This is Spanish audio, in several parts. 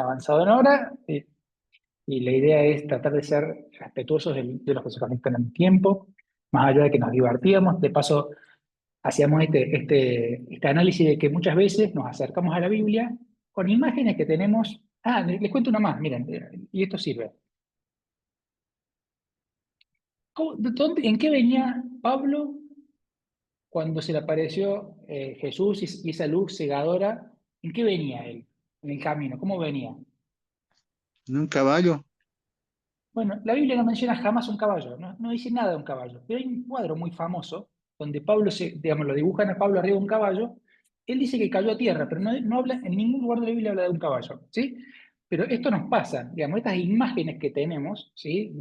avanzado en hora, y la idea es tratar de ser respetuosos de los que se conectan en tiempo, más allá de que nos divertíamos. De paso, hacíamos este análisis de que muchas veces nos acercamos a la Biblia con imágenes que tenemos. Ah, les cuento una más, miren, y esto sirve. ¿En qué venía Pablo cuando se le apareció Jesús y esa luz cegadora? ¿En qué venía él en el camino? ¿Cómo venía? En un caballo. Bueno, la Biblia no menciona jamás un caballo, no dice nada de un caballo, pero hay un cuadro muy famoso donde Pablo, digamos, lo dibujan a Pablo arriba de un caballo. Él dice que cayó a tierra, pero no habla, en ningún lugar de la Biblia habla de un caballo, ¿sí? Pero esto nos pasa, digamos, estas imágenes que tenemos, ¿sí?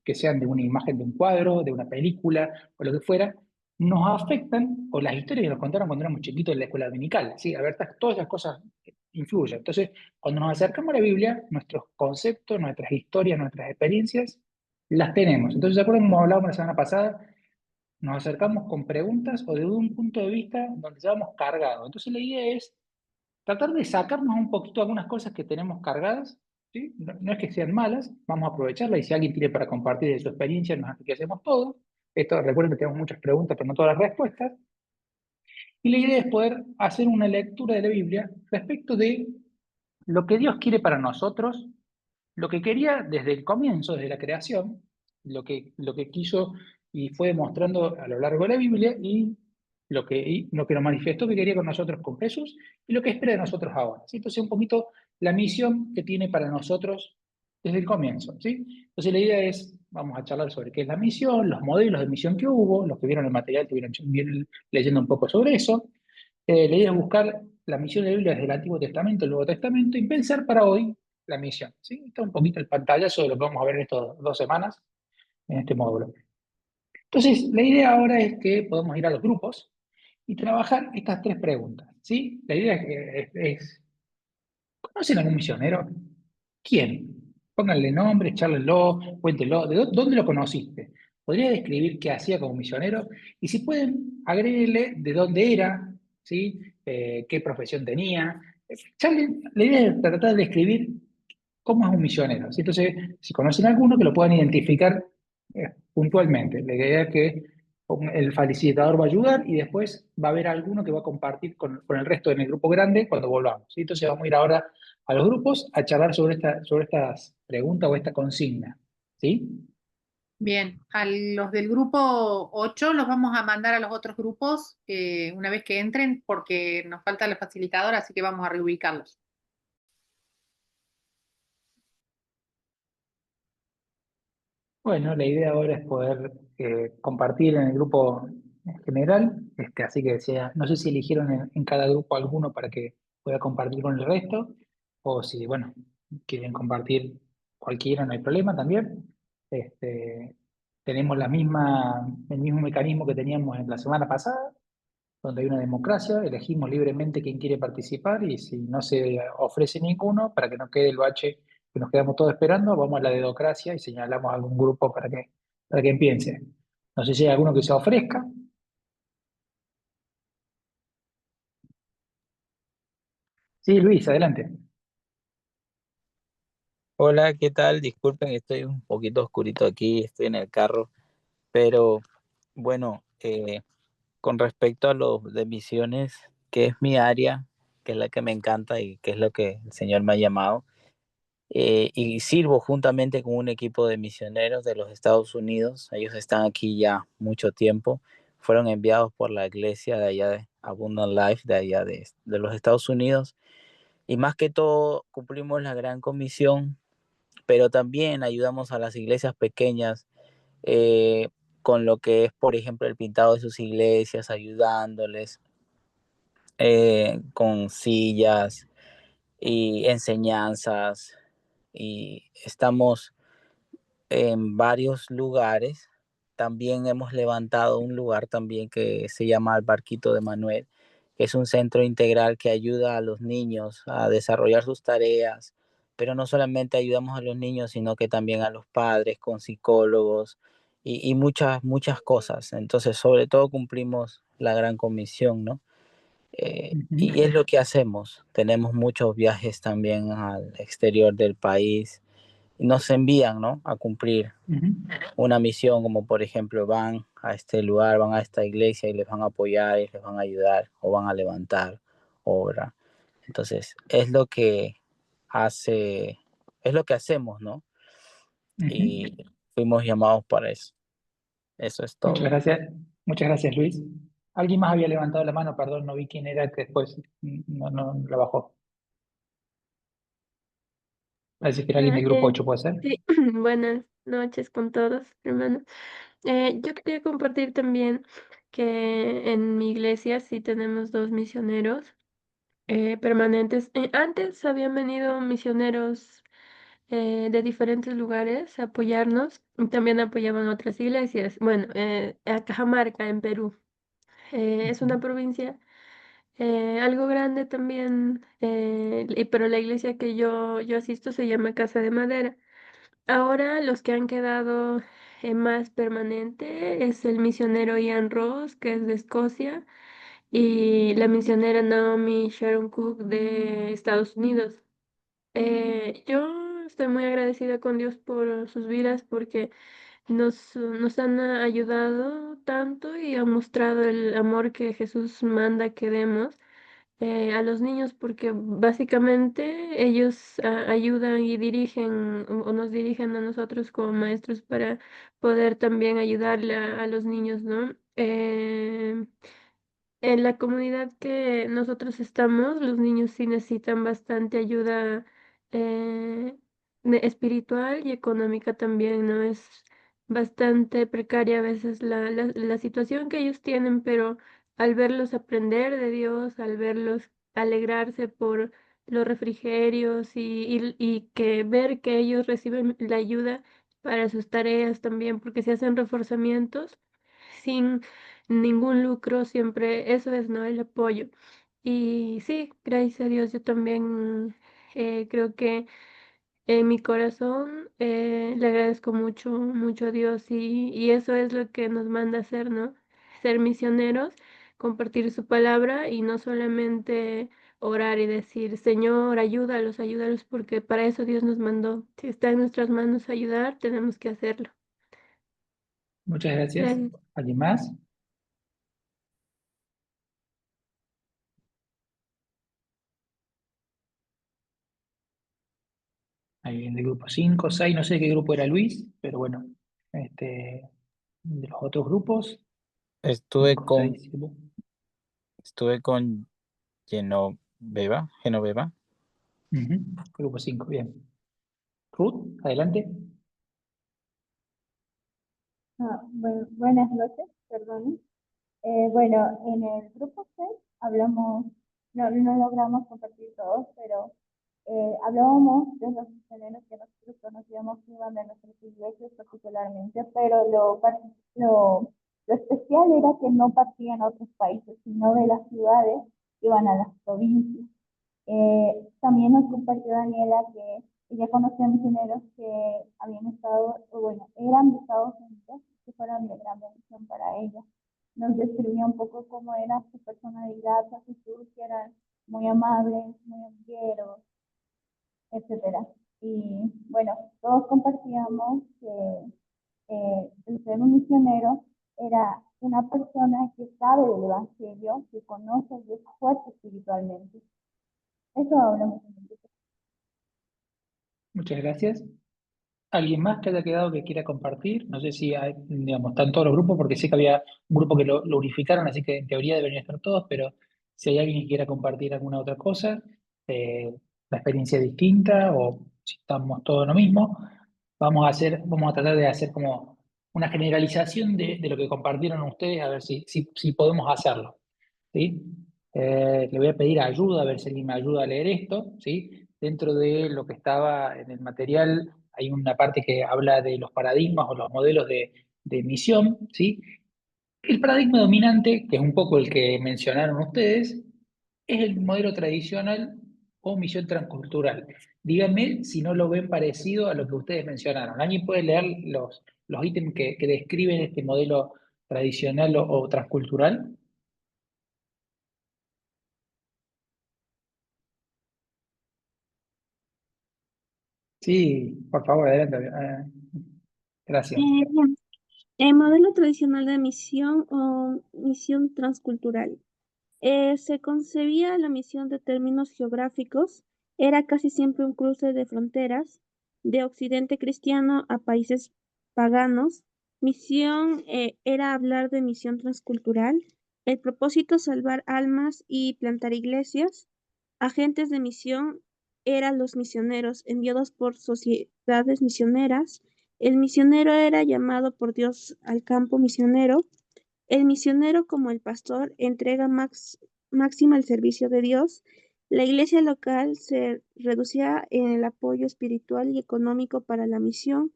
Que sean de una imagen de un cuadro, de una película o lo que fuera, nos afectan, o las historias que nos contaron cuando éramos chiquitos en la escuela dominical, ¿sí? A ver, todas esas cosas influyen. Entonces, cuando nos acercamos a la Biblia, nuestros conceptos, nuestras historias, nuestras experiencias, las tenemos. Entonces, ¿se acuerdan como hablábamos la semana pasada? Nos acercamos con preguntas o desde un punto de vista donde ya vamos cargados. Entonces, la idea es tratar de sacarnos un poquito algunas cosas que tenemos cargadas, ¿sí? No es que sean malas, vamos a aprovecharlas y si alguien tiene para compartir de su experiencia, nos enriquecemos todos. Esto, recuerden que tenemos muchas preguntas, pero no todas las respuestas. Y la idea es poder hacer una lectura de la Biblia respecto de lo que Dios quiere para nosotros, lo que quería desde el comienzo, desde la creación, lo que quiso y fue demostrando a lo largo de la Biblia y lo que nos manifestó que quería con nosotros con Jesús y lo que espera de nosotros ahora, ¿sí? Entonces, un poquito la misión que tiene para nosotros desde el comienzo, ¿sí? Entonces, la idea es, vamos a charlar sobre qué es la misión, los modelos de misión que hubo, los que vieron el material, que vieron leyendo un poco sobre eso. La idea es buscar la misión de la Biblia desde el Antiguo Testamento, el Nuevo Testamento, y pensar para hoy la misión, ¿sí? Está un poquito el pantallazo de lo que vamos a ver en estas 2 semanas en este módulo. Entonces, la idea ahora es que podamos ir a los grupos y trabajar estas 3 preguntas, ¿sí? La idea ¿conocen algún misionero? ¿Quién? Pónganle nombre, charlenlo, cuéntenlo. ¿Dónde lo conociste? ¿Podría describir qué hacía como misionero? Y si pueden, agréguenle de dónde era, ¿sí? Qué profesión tenía. La idea es tratar de describir cómo es un misionero, ¿sí? Entonces, si conocen alguno, que lo puedan identificar puntualmente. La idea es que el facilitador va a ayudar y después va a haber alguno que va a compartir con el resto en el grupo grande cuando volvamos, ¿sí? Entonces vamos a ir ahora a los grupos a charlar sobre estas preguntas o esta consigna, ¿sí? Bien, a los del grupo 8 los vamos a mandar a los otros grupos una vez que entren porque nos falta el facilitador, así que vamos a reubicarlos. Bueno, la idea ahora es poder compartir en el grupo en general, así que sea, no sé si eligieron en cada grupo alguno para que pueda compartir con el resto, o si, bueno, quieren compartir cualquiera, no hay problema también. Este, tenemos el mismo mecanismo que teníamos en la semana pasada, donde hay una democracia, elegimos libremente quién quiere participar y si no se ofrece ninguno, para que no quede el bache que nos quedamos todos esperando, vamos a la dedocracia y señalamos algún grupo para que empiece. No sé si hay alguno que se ofrezca. Sí, Luis, adelante. Hola, ¿qué tal? Disculpen, estoy un poquito oscurito aquí, estoy en el carro, pero bueno, con respecto a lo de misiones, que es mi área, que es la que me encanta y que es lo que el Señor me ha llamado, y sirvo juntamente con un equipo de misioneros de los Estados Unidos. Ellos están aquí ya mucho tiempo, fueron enviados por la iglesia de allá de Abundant Life, de allá de los Estados Unidos, y más que todo cumplimos la gran comisión, pero también ayudamos a las iglesias pequeñas eh, con lo que es, por ejemplo, el pintado de sus iglesias, ayudándoles con sillas y enseñanzas. Y estamos en varios lugares. También hemos levantado un lugar también que se llama el Barquito de Manuel, que es un centro integral que ayuda a los niños a desarrollar sus tareas, pero no solamente ayudamos a los niños, sino que también a los padres con psicólogos y muchas, muchas cosas. Entonces, sobre todo cumplimos la gran comisión, ¿no? Y es lo que hacemos. Tenemos muchos viajes también al exterior del país y nos envían, ¿no? A cumplir Ujú. una misión, como por ejemplo van a este lugar, van a esta iglesia y les van a apoyar y les van a ayudar o van a levantar obra. Entonces, hace, es lo que hacemos, ¿no? Ujú. Y fuimos llamados para eso. Eso es Muchas todo. gracias. Muchas gracias, Luis. Alguien más había levantado la mano, perdón, no vi quién era, que después no la bajó. Parece que era alguien Ah, del grupo 8, ¿puede ser? sí, buenas noches con todos, hermanos. Yo quería compartir también que en mi iglesia sí tenemos dos misioneros permanentes. Antes habían venido misioneros de diferentes lugares a apoyarnos y también apoyaban otras iglesias. Bueno, a Cajamarca, en Perú. Es una provincia algo grande también, pero la iglesia que yo asisto se llama Casa de Madera. Ahora los que han quedado más permanente es el misionero Ian Ross, que es de Escocia, y la misionera Naomi Sharon Cook de Estados Unidos. Yo estoy muy agradecida con Dios por sus vidas porque nos han ayudado tanto y han mostrado el amor que Jesús manda que demos a los niños porque básicamente ellos ayudan y dirigen o nos dirigen a nosotros como maestros para poder también ayudarle a los niños, ¿no? En la comunidad que nosotros estamos, los niños sí necesitan bastante ayuda eh, espiritual y económica también, ¿no? Es bastante precaria a veces la situación que ellos tienen, pero al verlos aprender de Dios, al verlos alegrarse por los refrigerios y que ver que ellos reciben la ayuda para sus tareas también, porque se hacen reforzamientos sin ningún lucro, siempre eso es, ¿no? El apoyo. Y sí, gracias a Dios, yo también creo que en mi corazón le agradezco mucho, mucho a Dios y eso es lo que nos manda a hacer, ¿no? Ser misioneros, compartir su palabra y no solamente orar y decir, Señor, ayúdalos, ayúdalos, porque para eso Dios nos mandó. Si está en nuestras manos ayudar, tenemos que hacerlo. Muchas gracias. Gracias. ¿Alguien más? Alguien del grupo 5, 6, no sé qué grupo era Luis, pero bueno, de los otros grupos, Estuve 5, con, 6, 7. estuve con Genoveva. Grupo 5, bien. Ruth, adelante. Buenas noches, perdón. Bueno, en el grupo 6 hablamos, no logramos compartir todos, pero hablábamos de los misioneros que nosotros conocíamos que iban de nuestras iglesias particularmente, pero lo especial era que no partían a otros países, sino de las ciudades, iban a las provincias. También nos compartió Daniela que ella conocía misioneros que habían estado, o bueno, eran de Estados Unidos, que fueron de gran bendición para ella. Nos describía un poco cómo era su personalidad, su actitud, que eran muy amables, muy amigueros, etcétera. Y bueno, todos compartíamos que el ser un misionero era una persona que sabe del Evangelio, que conoce y es fuerte espiritualmente. Eso hablamos en el grupo. Muchas gracias. ¿Alguien más que haya quedado que quiera compartir? No sé si hay, digamos, están todos los grupos, porque sé que había un grupo que lo unificaron, así que en teoría deberían estar todos, pero si hay alguien que quiera compartir alguna otra cosa, eh, la experiencia distinta, o si estamos todos en lo mismo, vamos a tratar de hacer como una generalización de lo que compartieron ustedes, a ver si podemos hacerlo. ¿Sí? Le voy a pedir ayuda, a ver si alguien me ayuda a leer esto, ¿sí? Dentro de lo que estaba en el material hay una parte que habla de los paradigmas o los modelos de misión, ¿sí? El paradigma dominante, que es un poco el que mencionaron ustedes, es el modelo tradicional o misión transcultural. Díganme si no lo ven parecido a lo que ustedes mencionaron. ¿Alguien puede leer los ítems que describen este modelo tradicional o transcultural? Sí, por favor, adelante. Gracias. Bien. El modelo tradicional de misión o misión transcultural. Se concebía la misión de términos geográficos, era casi siempre un cruce de fronteras, de Occidente cristiano a países paganos. Misión era hablar de misión transcultural, el propósito salvar almas y plantar iglesias. Agentes de misión eran los misioneros enviados por sociedades misioneras. El misionero era llamado por Dios al campo misionero. El misionero, como el pastor, entrega máxima al servicio de Dios. La iglesia local se reducía en el apoyo espiritual y económico para la misión.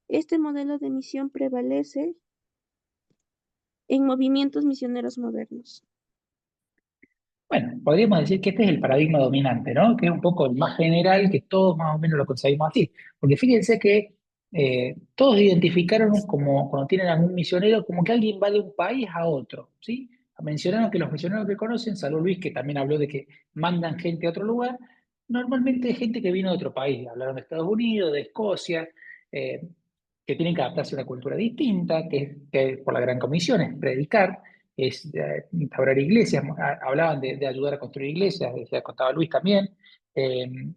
Este modelo de misión prevalece en movimientos misioneros modernos. Bueno, podríamos decir que este es el paradigma dominante, ¿no? Que es un poco el más general, que todos más o menos lo concebimos así. Porque fíjense que todos identificaron como, cuando tienen algún misionero, como que alguien va de un país a otro, ¿sí? Mencionaron que los misioneros que conocen, salvo Luis, que también habló de que mandan gente a otro lugar, normalmente es gente que vino de otro país. Hablaron de Estados Unidos, de Escocia, eh, que tienen que adaptarse a una cultura distinta, que por la Gran Comisión es predicar, es instaurar iglesias, hablaban de ayudar a construir iglesias, decía, contaba Luis también,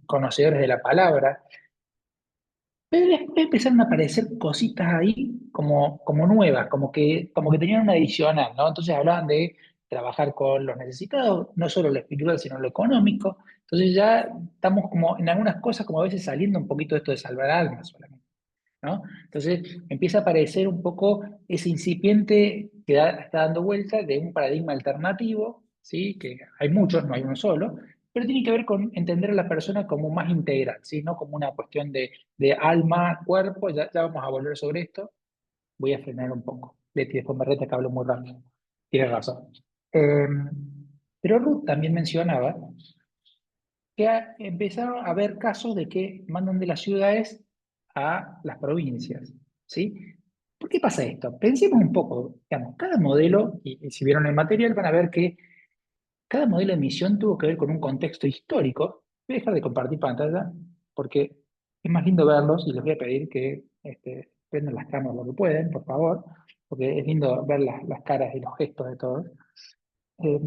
conocedores de la palabra, pero después empezaron a aparecer cositas ahí como nuevas, como que tenían una adicional, ¿no? Entonces hablaban de trabajar con los necesitados, no solo lo espiritual, sino lo económico. Entonces ya estamos como en algunas cosas, como a veces saliendo un poquito de esto de salvar almas solamente, ¿no? Entonces empieza a aparecer un poco ese incipiente que está dando vuelta de un paradigma alternativo, ¿sí? Que hay muchos, no hay uno solo, pero tiene que ver con entender a la persona como más integral, ¿sí? No como una cuestión de alma, cuerpo. Ya vamos a volver sobre esto. Voy a frenar un poco. Leti, después me reta que hablo muy rápido. Tienes razón. Eh, pero Ruth también mencionaba que empezaron a haber casos de que mandan de las ciudades a las provincias, ¿sí? ¿Por qué pasa esto? Pensemos un poco, digamos, cada modelo, y si vieron el material van a ver que cada modelo de misión tuvo que ver con un contexto histórico. Voy a dejar de compartir pantalla porque es más lindo verlos y les voy a pedir que prendan las cámaras lo que pueden, por favor, porque es lindo ver las caras y los gestos de todos. Eh,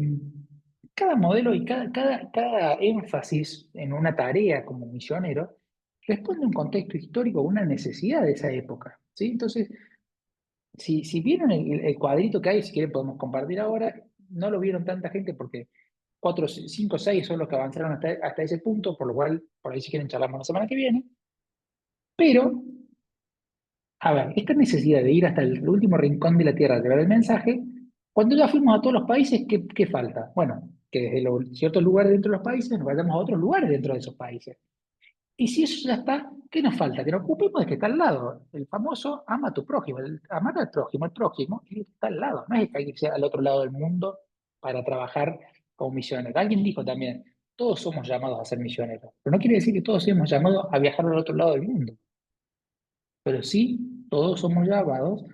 cada modelo y cada énfasis en una tarea como misionero responde a un contexto histórico, a una necesidad de esa época, ¿sí? Entonces, si vieron el cuadrito que hay, si quieren podemos compartir ahora, no lo vieron tanta gente porque 4, 5, 6 son los que avanzaron hasta ese punto, por lo cual, por ahí si quieren charlamos la semana que viene. Pero, a ver, esta necesidad de ir hasta el último rincón de la Tierra a llevar el mensaje, cuando ya fuimos a todos los países, ¿qué falta? Bueno, que desde ciertos lugares dentro de los países nos vayamos a otros lugares dentro de esos países. Y si eso ya está, ¿qué nos falta? Que nos ocupemos de que está al lado. El famoso ama a tu prójimo. Amar al prójimo, el prójimo, es el que está al lado. No es el que hay que irse al otro lado del mundo para trabajar como misionero. Alguien dijo también, todos somos llamados a ser misioneros. Pero no quiere decir que todos somos llamados a viajar al otro lado del mundo. Pero sí, todos somos llamados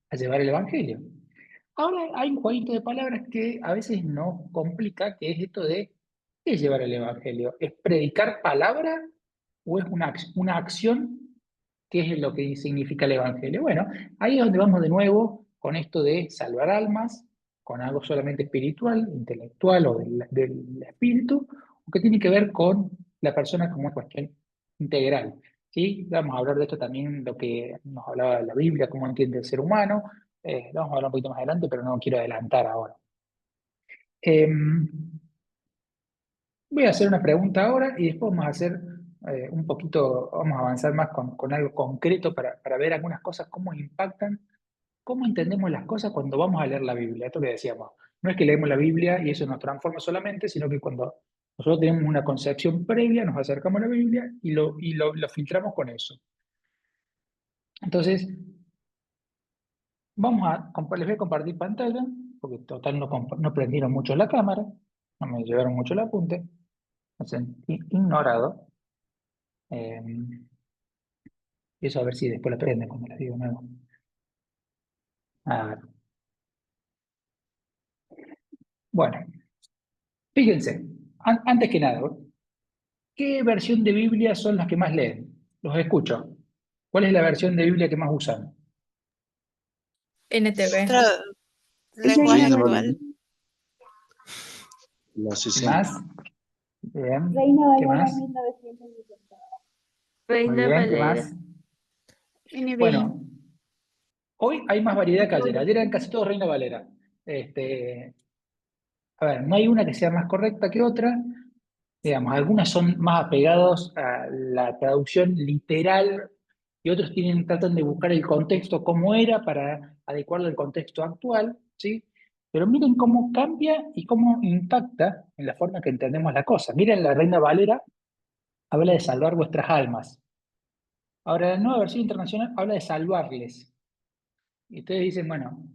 a llevar el Evangelio. Ahora hay un jueguito de palabras que a veces nos complica, que es esto de ¿qué es llevar el Evangelio? ¿Es predicar palabra o es una acción? ¿Qué es lo que significa el Evangelio? Bueno, ahí es donde vamos de nuevo con esto de salvar almas, con algo solamente espiritual, intelectual o del espíritu, o que tiene que ver con la persona como una cuestión integral. ¿Sí? Vamos a hablar de esto también, lo que nos hablaba de la Biblia, cómo entiende el ser humano. Vamos a hablar un poquito más adelante, pero no quiero adelantar ahora. Voy a hacer una pregunta ahora y después vamos a hacer un poquito, vamos a avanzar más con algo concreto para ver algunas cosas, cómo impactan, cómo entendemos las cosas cuando vamos a leer la Biblia. Esto que decíamos, no es que leemos la Biblia y eso nos transforma solamente, sino que cuando nosotros tenemos una concepción previa, nos acercamos a la Biblia y lo filtramos con eso. Entonces, les voy a compartir pantalla, porque total no prendieron mucho la cámara, no me llevaron mucho el apunte, me sentí ignorado. Y eso a ver si después la prenden cuando les digo nuevo. A ver. Bueno, fíjense, antes que nada, ¿qué versión de Biblia son las que más leen? Los escucho. ¿Cuál es la versión de Biblia que más usan? NTV. Lenguaje Reina actual. Valera. La ¿Qué 60. más? Bien. Reina ¿Qué Valera más? 1960. Muy Reina bien, ¿qué Valera. más? NBI. Bueno, hoy hay más variedad que ayer. Ayer eran casi todos Reina Valera. A ver, no hay una que sea más correcta que otra. Digamos, algunas son más apegados a la traducción literal y otros tratan de buscar el contexto cómo era para adecuarlo al contexto actual, ¿sí? Pero miren cómo cambia y cómo impacta en la forma que entendemos la cosa. Miren, la Reina Valera habla de salvar vuestras almas. Ahora, la nueva versión internacional habla de salvarles. Y ustedes dicen, bueno,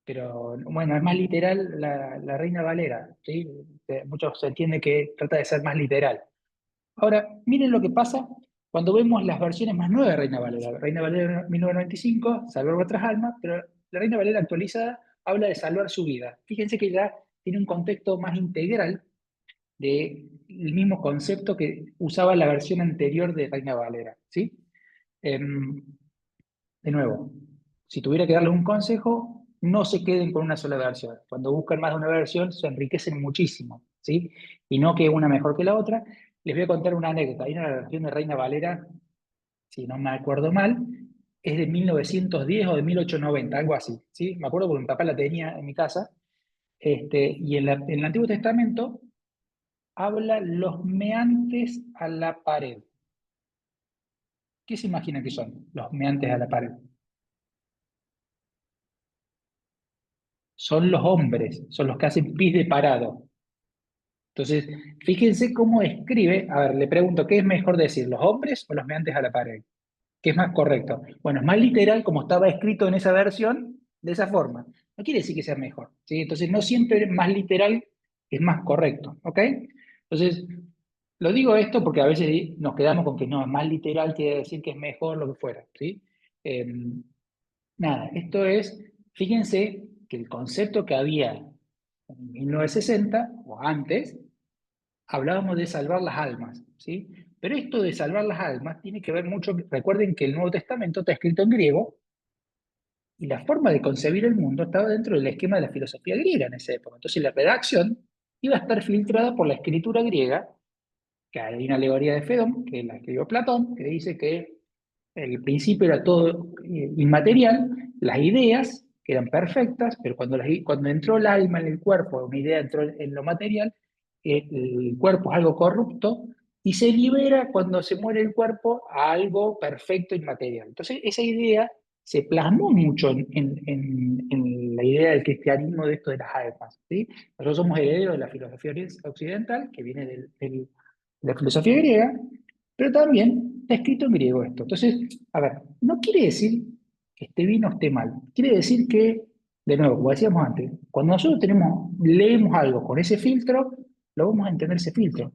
pero bueno, es más literal la Reina Valera, ¿sí? Muchos se entiende que trata de ser más literal. Ahora, miren lo que pasa cuando vemos las versiones más nuevas de Reina Valera. Reina Valera 1995, salvar vuestras almas, pero la Reina Valera actualizada habla de salvar su vida. Fíjense que ya tiene un contexto más integral del mismo concepto que usaba la versión anterior de Reina Valera, ¿sí? De nuevo, si tuviera que darles un consejo, no se queden con una sola versión. Cuando buscan más de una versión, se enriquecen muchísimo, ¿sí? Y no que una mejor que la otra. Les voy a contar una anécdota. Hay una versión de Reina Valera, si no me acuerdo mal, es de 1910 o de 1890, algo así, ¿sí? Me acuerdo porque mi papá la tenía en mi casa. Y en el Antiguo Testamento habla los meantes a la pared. ¿Qué se imaginan que son los meantes a la pared? Son los hombres, son los que hacen pis de parado. Entonces, fíjense cómo escribe. A ver, le pregunto, ¿qué es mejor decir, los hombres o los meantes a la pared? ¿Qué es más correcto? Bueno, es más literal como estaba escrito en esa versión, de esa forma. No quiere decir que sea mejor, ¿sí? Entonces, no siempre más literal es más correcto, ¿ok? Entonces, lo digo esto porque a veces nos quedamos con que no, más literal quiere decir que es mejor lo que fuera, ¿sí? Eh, Nada, esto es, fíjense que el concepto que había en 1960 o antes, hablábamos de salvar las almas, ¿sí? Pero esto de salvar las almas tiene que ver mucho, recuerden que el Nuevo Testamento está escrito en griego y la forma de concebir el mundo estaba dentro del esquema de la filosofía griega en esa época. Entonces la redacción iba a estar filtrada por la escritura griega, que hay una alegoría de Fedón, que la escribió Platón, que dice que el principio era todo inmaterial, las ideas que eran perfectas, pero cuando entró el alma en el cuerpo, una idea entró en lo material, el cuerpo es algo corrupto y se libera cuando se muere el cuerpo a algo perfecto inmaterial. Entonces, esa idea se plasmó mucho en la idea del cristianismo de esto de las almas, ¿sí? Nosotros somos herederos de la filosofía occidental, que viene de la filosofía griega, pero también está escrito en griego esto. Entonces, a ver, no quiere decir que esté bien o esté mal. Quiere decir que, de nuevo, como decíamos antes, cuando nosotros leemos algo con ese filtro, lo vamos a entender ese filtro.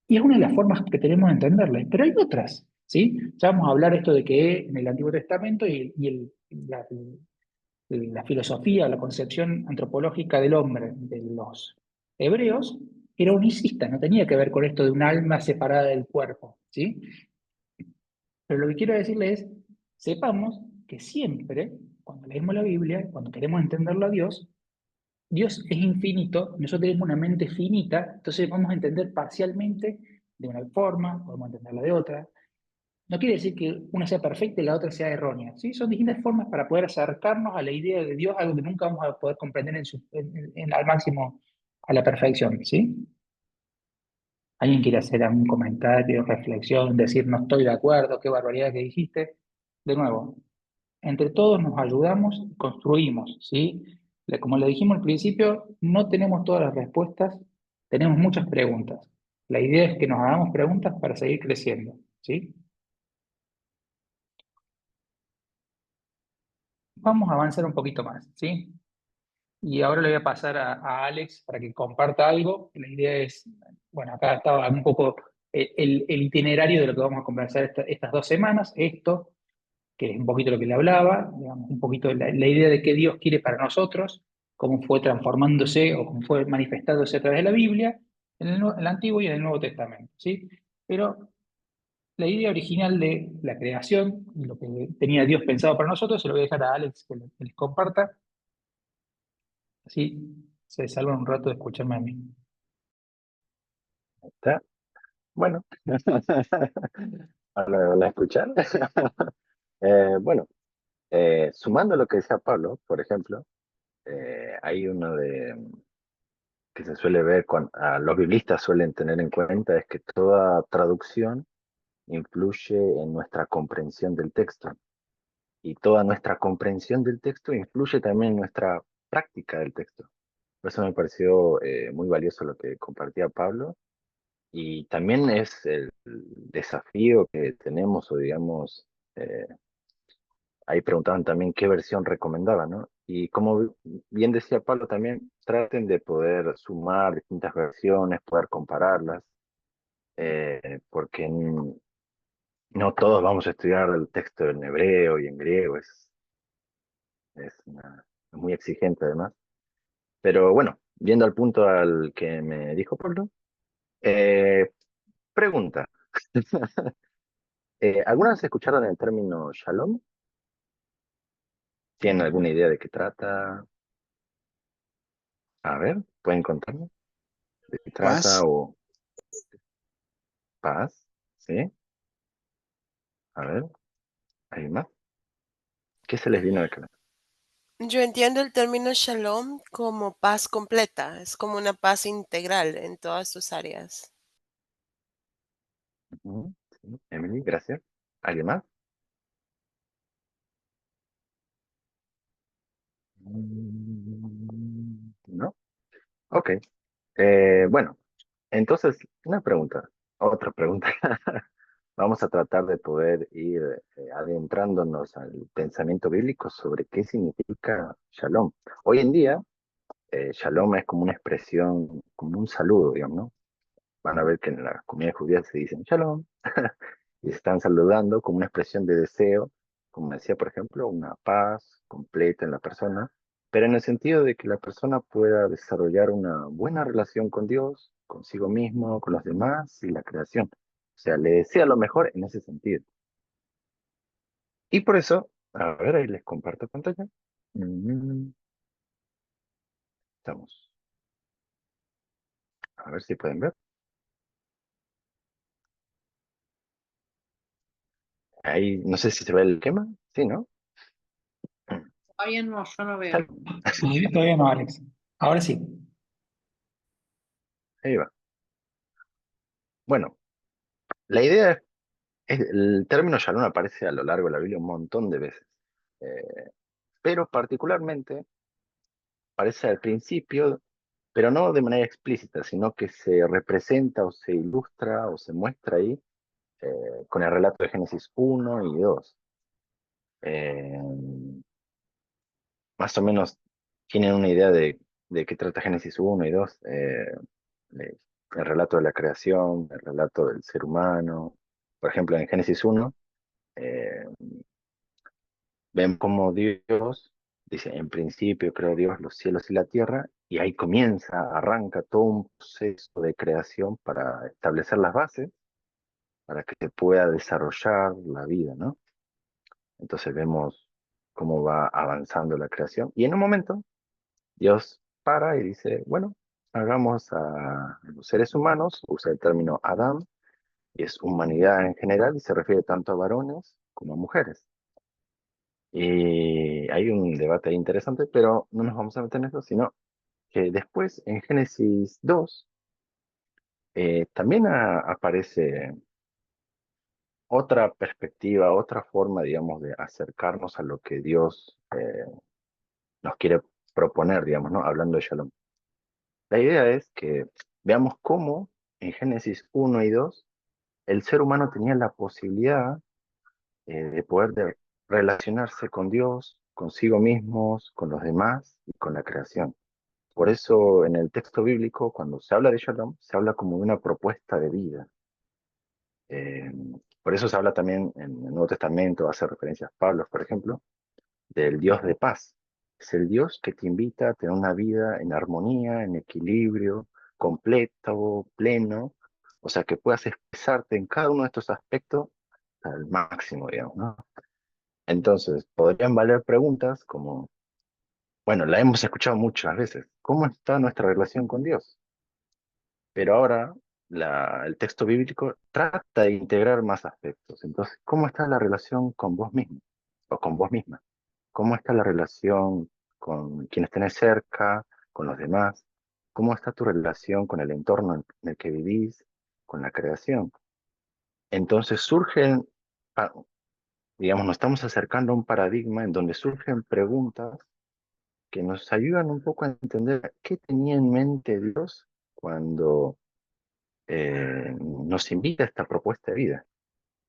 Y es una de las formas que tenemos de entenderle. Pero hay otras, ¿sí? Ya vamos a hablar esto de que en el Antiguo Testamento la filosofía, la concepción antropológica del hombre de los hebreos era unicista, no tenía que ver con esto de un alma separada del cuerpo, ¿sí? Pero lo que quiero decirles es, sepamos que siempre, cuando leemos la Biblia, cuando queremos entenderlo a Dios, Dios es infinito, nosotros tenemos una mente finita, entonces vamos a entender parcialmente de una forma, podemos entenderla de otra. No quiere decir que una sea perfecta y la otra sea errónea, ¿sí? Son distintas formas para poder acercarnos a la idea de Dios, algo que nunca vamos a poder comprender al máximo, a la perfección, ¿sí? ¿Alguien quiere hacer algún comentario, reflexión, decir no estoy de acuerdo, qué barbaridad que dijiste? De nuevo, entre todos nos ayudamos y construimos, ¿sí? Como le dijimos al principio, no tenemos todas las respuestas, tenemos muchas preguntas. La idea es que nos hagamos preguntas para seguir creciendo, ¿sí? Vamos a avanzar un poquito más, ¿sí? Y ahora le voy a pasar a Alex para que comparta algo. La idea es, bueno, acá estaba un poco el itinerario de lo que vamos a conversar estas 2 semanas, esto, que es un poquito lo que le hablaba, digamos, un poquito la idea de qué Dios quiere para nosotros, cómo fue transformándose o cómo fue manifestándose a través de la Biblia, en el Antiguo y en el Nuevo Testamento, ¿sí? Pero la idea original de la creación, lo que tenía Dios pensado para nosotros, se lo voy a dejar a Alex que les comparta, así se salvan un rato de escucharme a mí. ¿Está? Bueno, ahora van a escuchar. Bueno, sumando lo que decía Pablo, por ejemplo, hay uno que se suele ver, los biblistas suelen tener en cuenta, es que toda traducción influye en nuestra comprensión del texto. Y toda nuestra comprensión del texto influye también en nuestra práctica del texto. Por eso me pareció muy valioso lo que compartía Pablo. Y también es el desafío que tenemos, o digamos, ahí preguntaban también qué versión recomendaba, ¿no? Y como bien decía Pablo también, traten de poder sumar distintas versiones, poder compararlas, porque no todos vamos a estudiar el texto en hebreo y en griego, es muy exigente además. Pero bueno, viendo al punto al que me dijo Pablo, pregunta. ¿Alguna vez escucharon el término shalom? ¿Tienen alguna idea de qué trata? A ver, ¿pueden contarme de qué trata? Paz. O paz, ¿sí? A ver, ¿hay más? ¿Qué se les vino a la cabeza? Yo entiendo el término shalom como paz completa, es como una paz integral en todas sus áreas. Ujú, sí. Emily, gracias. ¿Alguien más? ¿No? Ok. Bueno, entonces, una pregunta, otra pregunta. Vamos a tratar de poder ir adentrándonos al pensamiento bíblico sobre qué significa shalom. Hoy en día, shalom es como una expresión, como un saludo, digamos, ¿no? Van a ver que en la comunidad judía se dicen shalom y se están saludando como una expresión de deseo, como decía, por ejemplo, una paz completa en la persona, pero en el sentido de que la persona pueda desarrollar una buena relación con Dios, consigo mismo, con los demás y la creación. O sea, le desea lo mejor en ese sentido. Y por eso, a ver, ahí les comparto pantalla. Mm, Estamos. A ver si pueden ver. Ahí, no sé si se ve el esquema. Sí, ¿no? Todavía no, yo no veo. Shalom. Todavía no, Alex. Ahora sí. Ahí va. Bueno, la idea el término shalom aparece a lo largo de la Biblia un montón de veces, pero particularmente aparece al principio, pero no de manera explícita, sino que se representa o se ilustra o se muestra ahí con el relato de Génesis 1 y 2. Eh, Más o menos tienen una idea de qué trata Génesis 1 y 2, el relato de la creación, el relato del ser humano. Por ejemplo, en Génesis 1, eh, ven cómo Dios dice, en principio creó Dios los cielos y la tierra, y ahí arranca todo un proceso de creación para establecer las bases, para que se pueda desarrollar la vida, ¿no? Entonces vemos cómo va avanzando la creación, y en un momento Dios para y dice, bueno, hagamos a los seres humanos, usa el término Adán, y es humanidad en general, y se refiere tanto a varones como a mujeres. Y hay un debate ahí interesante, pero no nos vamos a meter en eso, sino que después en Génesis 2 también aparece otra perspectiva, otra forma, digamos, de acercarnos a lo que Dios nos quiere proponer, digamos, ¿no? Hablando de Shalom. La idea es que veamos cómo en Génesis 1 y 2 el ser humano tenía la posibilidad de poder relacionarse con Dios, consigo mismos, con los demás y con la creación. Por eso en el texto bíblico, cuando se habla de Shalom, se habla como de una propuesta de vida. Eh, por eso se habla también en el Nuevo Testamento, hace referencias Pablo, por ejemplo, del Dios de paz. Es el Dios que te invita a tener una vida en armonía, en equilibrio, completo, pleno, O sea, que puedas expresarte en cada uno de estos aspectos al máximo, digamos, ¿no? Entonces, podrían valer preguntas como, bueno, la hemos escuchado muchas veces, ¿cómo está nuestra relación con Dios? Pero ahora el texto bíblico trata de integrar más aspectos. Entonces, ¿cómo está la relación con vos mismo o con vos misma? ¿Cómo está la relación con quienes tenés cerca, con los demás? ¿Cómo está tu relación con el entorno en el que vivís, con la creación? Entonces surgen, ah, digamos, nos estamos acercando a un paradigma en donde surgen preguntas que nos ayudan un poco a entender qué tenía en mente Dios cuando nos invita a esta propuesta de vida.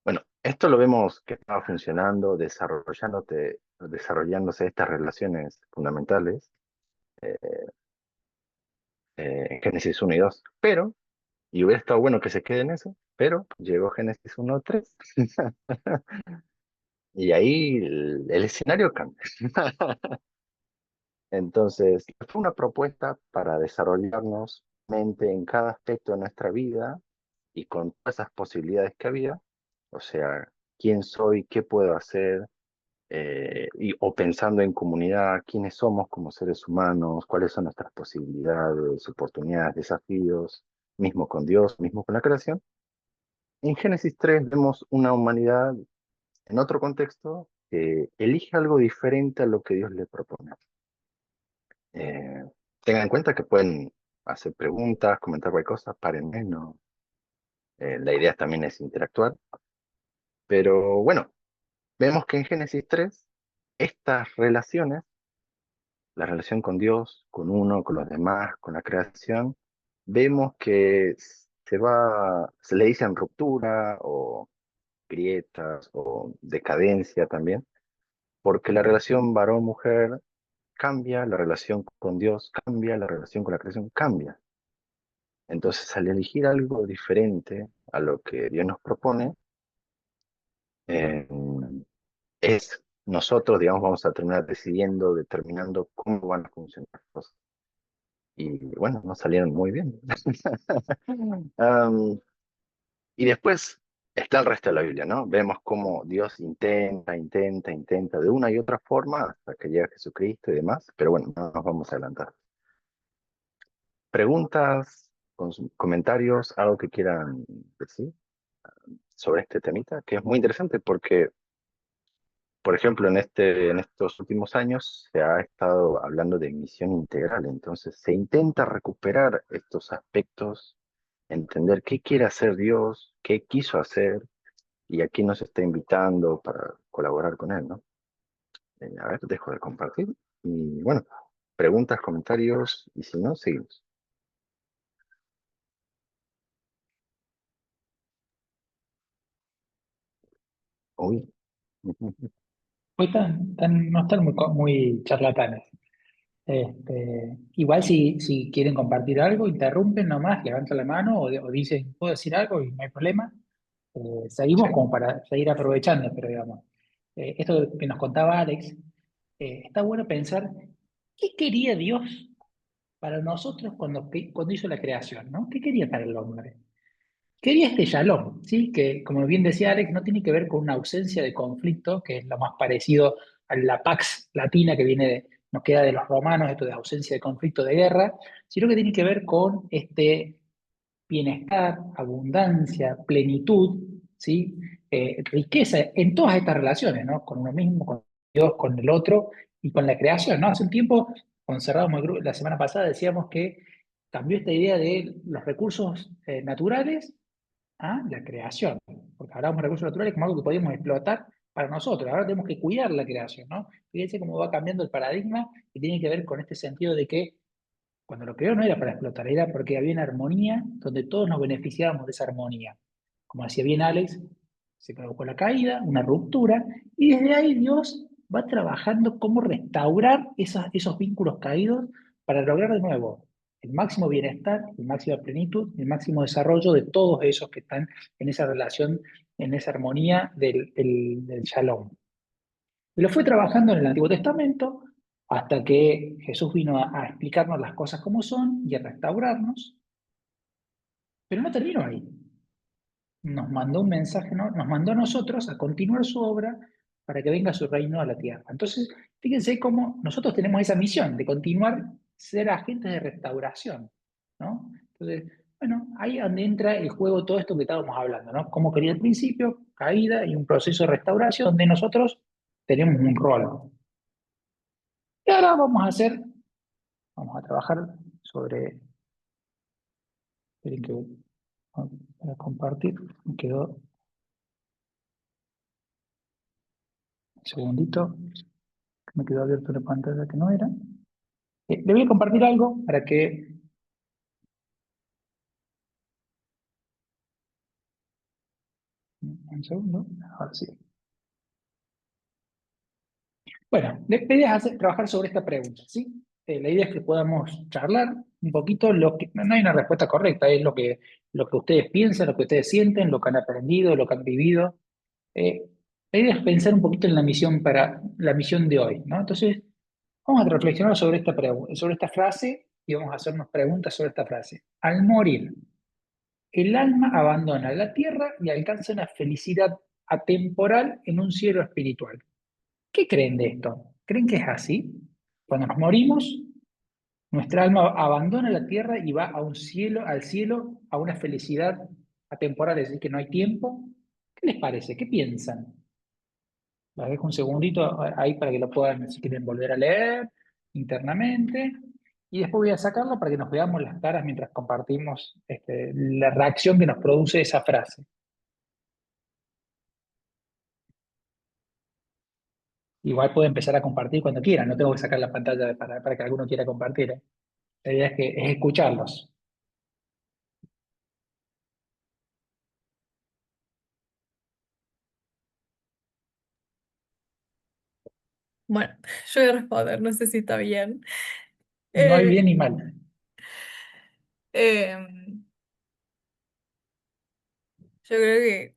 Bueno, esto lo vemos que estaba funcionando, desarrollándose estas relaciones fundamentales eh, en Génesis 1 y 2. Pero, y hubiera estado bueno que se quede en eso, pero llegó Génesis 1 3. Y ahí el escenario cambia. Entonces, fue una propuesta para desarrollarnos mente en cada aspecto de nuestra vida y con todas esas posibilidades que había, o sea, quién soy, qué puedo hacer, o pensando en comunidad, quiénes somos como seres humanos, cuáles son nuestras posibilidades, oportunidades, desafíos, mismo con Dios, mismo con la creación. En Génesis 3 vemos una humanidad en otro contexto que elige algo diferente a lo que Dios le propone. Eh, Tengan en cuenta que pueden hacer preguntas, comentar cualquier cosa, párenme, no. La idea también es interactuar. Pero bueno, vemos que en Génesis 3, estas relaciones, la relación con Dios, con uno, con los demás, con la creación, vemos que se le dicen ruptura o grietas o decadencia también, porque la relación varón-mujer cambia, la relación con Dios cambia, la relación con la creación cambia. Entonces, al elegir algo diferente a lo que Dios nos propone, eh, nosotros, digamos, vamos a terminar decidiendo, determinando cómo van a funcionar las cosas. Y bueno, no salieron muy bien. Um, y después está el resto de la Biblia, ¿no? Vemos cómo Dios intenta de una y otra forma hasta que llega Jesucristo y demás, pero bueno, no nos vamos a adelantar. Preguntas, comentarios, algo que quieran decir sobre este temita, que es muy interesante porque, por ejemplo, en estos últimos años se ha estado hablando de misión integral, entonces se intenta recuperar estos aspectos, entender qué quiere hacer Dios, qué quiso hacer y a quién nos está invitando para colaborar con él, ¿no? A ver, dejo de compartir y bueno, preguntas, comentarios y si no, seguimos. Uy. Hoy no están muy charlatanes. Igual si quieren compartir algo, interrumpen nomás, levantan la mano o dicen, puedo decir algo y no hay problema. Seguimos Sí. como para seguir aprovechando, pero digamos, esto que nos contaba Alex, está bueno pensar qué quería Dios para nosotros cuando hizo la creación, ¿no? ¿Qué quería para el hombre? Quería este shalom, ¿sí? Que como bien decía Alex, no tiene que ver con una ausencia de conflicto, que es lo más parecido a la pax latina que nos queda de los romanos, esto de ausencia de conflicto, de guerra, sino que tiene que ver con este bienestar, abundancia, plenitud, ¿sí? Riqueza en todas estas relaciones, ¿no? Con uno mismo, con Dios, con el otro y con la creación, ¿no? Hace un tiempo, cuando cerrábamos el grupo, la semana pasada, decíamos que cambió esta idea de los recursos naturales a la creación, porque hablábamos de recursos naturales como algo que podíamos explotar para nosotros, ahora tenemos que cuidar la creación, ¿no? Fíjense cómo va cambiando el paradigma que tiene que ver con este sentido de que cuando lo creó no era para explotar, era porque había una armonía donde todos nos beneficiábamos de esa armonía. Como decía bien Alex, se provocó la caída, una ruptura, y desde ahí Dios va trabajando cómo restaurar esos vínculos caídos para lograr de nuevo el máximo bienestar, la máxima plenitud, el máximo desarrollo de todos esos que están en esa relación, en esa armonía del shalom. Y lo fue trabajando en el Antiguo Testamento hasta que Jesús vino a explicarnos las cosas como son y a restaurarnos. Pero no terminó ahí. nos mandó un mensaje, ¿no? Nos mandó a nosotros a continuar su obra para que venga su reino a la tierra. Entonces, fíjense cómo nosotros tenemos esa misión de continuar ser agentes de restauración, ¿no? Entonces, bueno, ahí es donde entra el juego todo esto que estábamos hablando, ¿no? Como quería el principio, caída y un proceso de restauración donde nosotros tenemos un rol. Y ahora vamos a trabajar sobre, esperen que para compartir, me quedó un segundito, que me quedó abierto la pantalla que no era. Le voy a compartir algo para que... Un segundo, ahora sí. Bueno, la idea es trabajar sobre esta pregunta, ¿sí? La idea es que podamos charlar un poquito, no hay una respuesta correcta, es lo que ustedes piensan, lo que ustedes sienten, lo que han aprendido, lo que han vivido. La idea es pensar un poquito en la misión la misión de hoy, ¿no? Entonces, vamos a reflexionar sobre sobre esta frase y vamos a hacernos preguntas sobre esta frase. Al morir, el alma abandona la tierra y alcanza una felicidad atemporal en un cielo espiritual. ¿Qué creen de esto? ¿Creen que es así? Cuando nos morimos, nuestra alma abandona la tierra y va a un cielo, al cielo, a una felicidad atemporal, es decir, que no hay tiempo. ¿Qué les parece? ¿Qué piensan? Les dejo un segundito ahí para que lo puedan, si quieren, volver a leer internamente. Y después voy a sacarlo para que nos veamos las caras mientras compartimos la reacción que nos produce esa frase. Igual puede empezar a compartir cuando quieran, no tengo que sacar la pantalla para que alguno quiera compartir, ¿eh? La idea es escucharlos. Bueno, yo voy a responder, no sé si está bien. No hay Eh, bien ni mal. em, yo creo que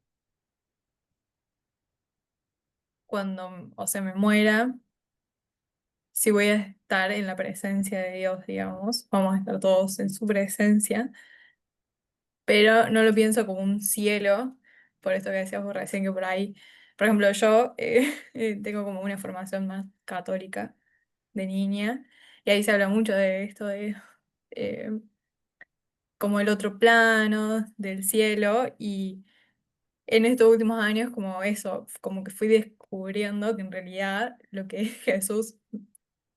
cuando, o sea, me muera, si voy a estar en la presencia de Dios, digamos, vamos a estar todos en su presencia, pero no lo pienso como un cielo, por esto que decías vos recién, que por ahí, por ejemplo, yo tengo como una formación más católica de niña, y ahí se habla mucho de esto de eh, como el otro plano del cielo, y en estos últimos años como eso, como que fui descubriendo que en realidad lo que Jesús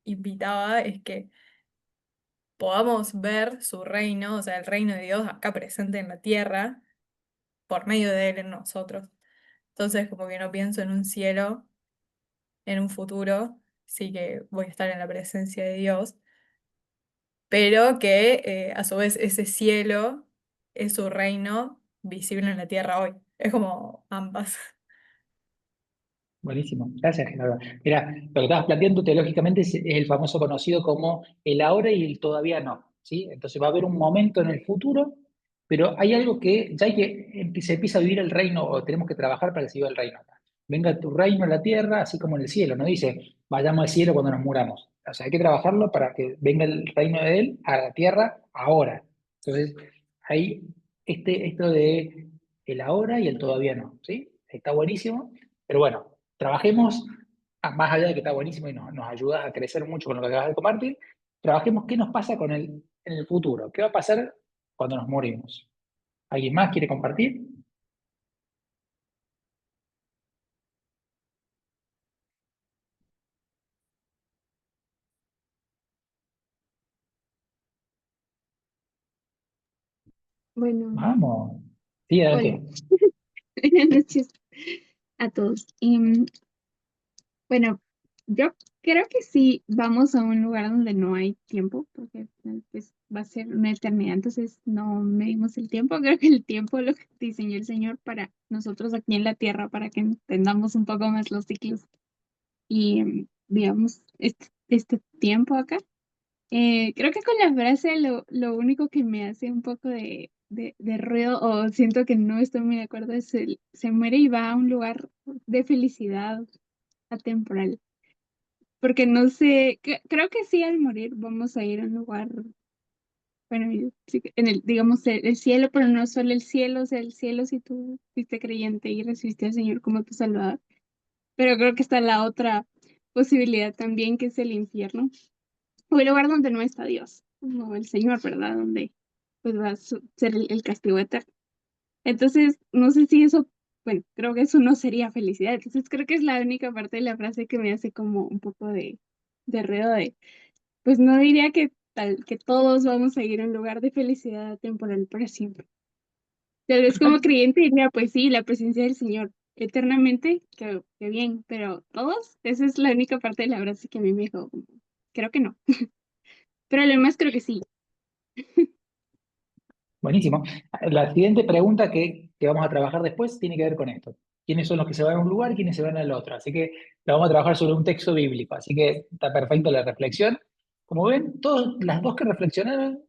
invitaba es que podamos ver su reino, o sea, el reino de Dios acá presente en la tierra, por medio de Él en nosotros. Entonces, como que no pienso en un cielo, en un futuro, sí que voy a estar en la presencia de Dios, pero que a su vez ese cielo es su reino visible en la tierra hoy. Es como ambas. Buenísimo, gracias, Gerardo. Mira, lo que estabas planteando teológicamente es el famoso conocido como el ahora y el todavía no, ¿sí? Entonces va a haber un momento en el futuro, pero hay algo que ya hay que se empieza a vivir el reino, o tenemos que trabajar para que se viva el reino acá. Venga tu reino a la tierra, así como en el cielo, no dice vayamos al cielo cuando nos muramos. O sea, hay que trabajarlo para que venga el reino de él a la tierra ahora. Entonces, hay esto de el ahora y el todavía no, ¿sí? Está buenísimo, pero bueno. Trabajemos, más allá de que está buenísimo y nos ayuda a crecer mucho con lo que acabas de compartir, trabajemos qué nos pasa en el futuro, qué va a pasar cuando nos morimos. ¿Alguien más quiere compartir? Bueno, Vamos. Sí, hola. adelante. Buenas noches a todos. Bueno, yo creo que sí vamos a un lugar donde no hay tiempo, porque pues, va a ser una eternidad, entonces no medimos el tiempo. Creo que el tiempo lo diseñó el Señor para nosotros aquí en la tierra, para que entendamos un poco más los ciclos y digamos este tiempo acá. Creo que con la frase lo único que me hace un poco de ruido o siento que no estoy muy de acuerdo es se muere y va a un lugar de felicidad atemporal. Porque no sé, creo que sí al morir vamos a ir a un lugar bueno, sí en el, digamos, el cielo, pero no solo el cielo, o sea, el cielo si tú fuiste creyente y recibiste al Señor como tu Salvador, pero creo que está la otra posibilidad también, que es el infierno, o el lugar donde no está Dios, como el Señor, ¿verdad? Donde pues va a ser el castigo eterno. Entonces, no sé si eso, bueno, creo que eso no sería felicidad. Entonces, creo que es la única parte de la frase que me hace como un poco de ruido de, pues no diría que tal, que todos vamos a ir a un lugar de felicidad temporal para siempre. Tal vez como creyente diría, pues sí, la presencia del Señor eternamente, que bien, pero todos, esa es la única parte de la frase que a mí me dijo, creo que no. Pero lo demás creo que sí. Buenísimo. La siguiente pregunta que vamos a trabajar después tiene que ver con esto. ¿Quiénes son los que se van a un lugar y quiénes se van al otro? Así que la vamos a trabajar sobre un texto bíblico. Así que está perfecta la reflexión. Como ven, todas las dos que reflexionaron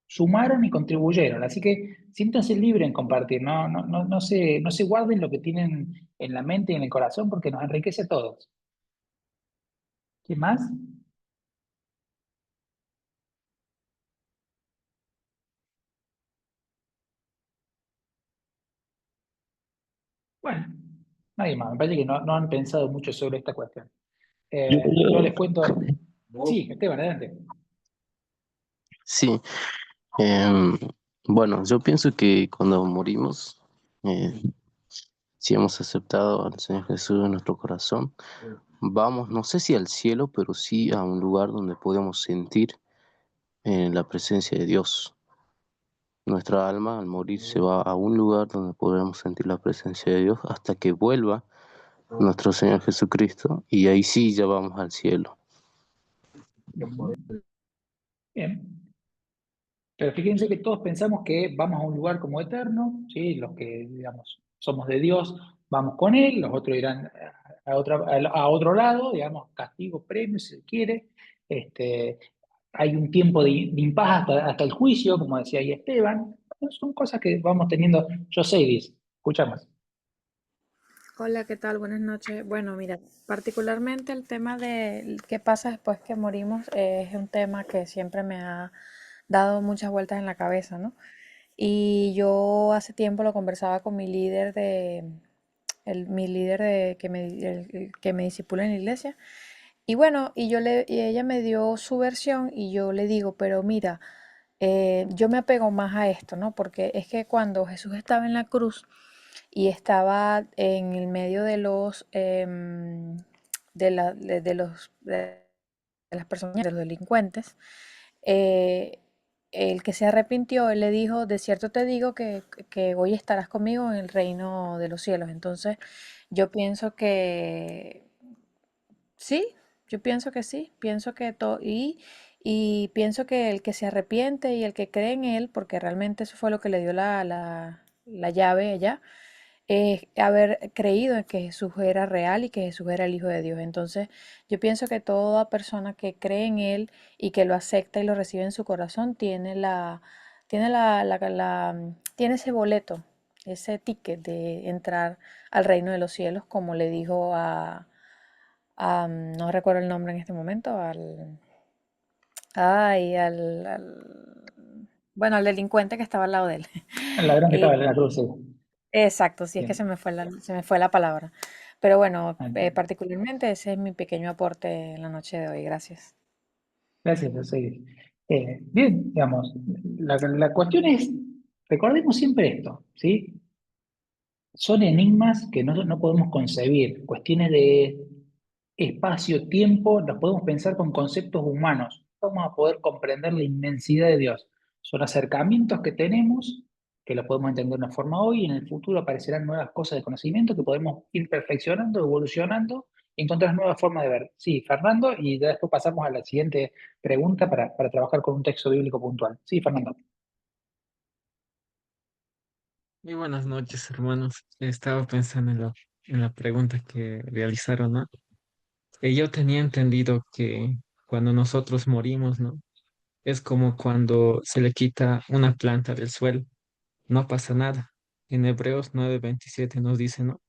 sumaron y contribuyeron. Así que siéntanse libres en compartir. No se guarden lo que tienen en la mente y en el corazón porque nos enriquece a todos. ¿Qué más? Bueno, nadie más. Me parece que no han pensado mucho sobre esta cuestión. Yo les cuento. Sí, Esteban, adelante. Sí, em, bueno, yo pienso que cuando morimos, eh, si hemos aceptado al Señor Jesús en nuestro corazón, vamos, no sé si al cielo, pero sí a un lugar donde podemos sentir la presencia de Dios. Nuestra alma al morir se va a un lugar donde podremos sentir la presencia de Dios hasta que vuelva nuestro Señor Jesucristo y ahí sí ya vamos al cielo. Bien. Pero fíjense que todos pensamos que vamos a un lugar como eterno, ¿sí? Los que, digamos, somos de Dios, vamos con Él, los otros irán a otro lado, digamos, castigo, premio, si se quiere. Hay un tiempo de impas hasta el juicio, como decía ahí Esteban. Son cosas que vamos teniendo. Yo sé, dice, escuchamos. Hola, ¿qué tal? Buenas noches. Bueno, mira, particularmente el tema de qué pasa después que morimos es un tema que siempre me ha dado muchas vueltas en la cabeza, ¿no? Y yo hace tiempo lo conversaba con mi líder mi líder el que me discipula en la iglesia. Y bueno, y ella me dio su versión y yo le digo, pero mira, yo me apego más a esto, ¿no? Porque es que cuando Jesús estaba en la cruz, y estaba en el medio de los de las personas, de los delincuentes. eh, el que se arrepintió, él le dijo, de cierto te digo que hoy estarás conmigo en el reino de los cielos. Entonces, yo pienso que sí, yo pienso que sí, pienso que todo, y pienso que el que se arrepiente y el que cree en él, porque realmente eso fue lo que le dio la llave allá, haber creído en que Jesús era real y que Jesús era el Hijo de Dios. Entonces, yo pienso que toda persona que cree en Él y que lo acepta y lo recibe en su corazón tiene ese boleto, ese ticket de entrar al reino de los cielos, como le dijo no recuerdo el nombre en este momento, ay, bueno, al delincuente que estaba al lado de él. El ladrón que estaba en la cruz, sí. Exacto, sí, es que Bien. se me fue la palabra. Pero bueno, Entiendo. particularmente ese es mi pequeño aporte en la noche de hoy. Gracias. Gracias, José. Bien, digamos, la cuestión es, recordemos siempre esto, ¿sí? Son enigmas que no podemos concebir, cuestiones de espacio, tiempo, las podemos pensar con conceptos humanos. Vamos a poder comprender la inmensidad de Dios. Son acercamientos que tenemos, que los podemos entender de una forma hoy, y en el futuro aparecerán nuevas cosas de conocimiento que podemos ir perfeccionando, evolucionando y encontrar nuevas formas de ver. Sí, Fernando, y ya después pasamos a la siguiente pregunta para trabajar con un texto bíblico puntual. Sí, Fernando. Muy buenas noches, hermanos. Estaba pensando en la pregunta que realizaron, ¿no? Yo tenía entendido que cuando nosotros morimos, ¿no? Es como cuando se le quita una planta del suelo, no pasa nada. En Hebreos 9:27 nos dice, ¿no?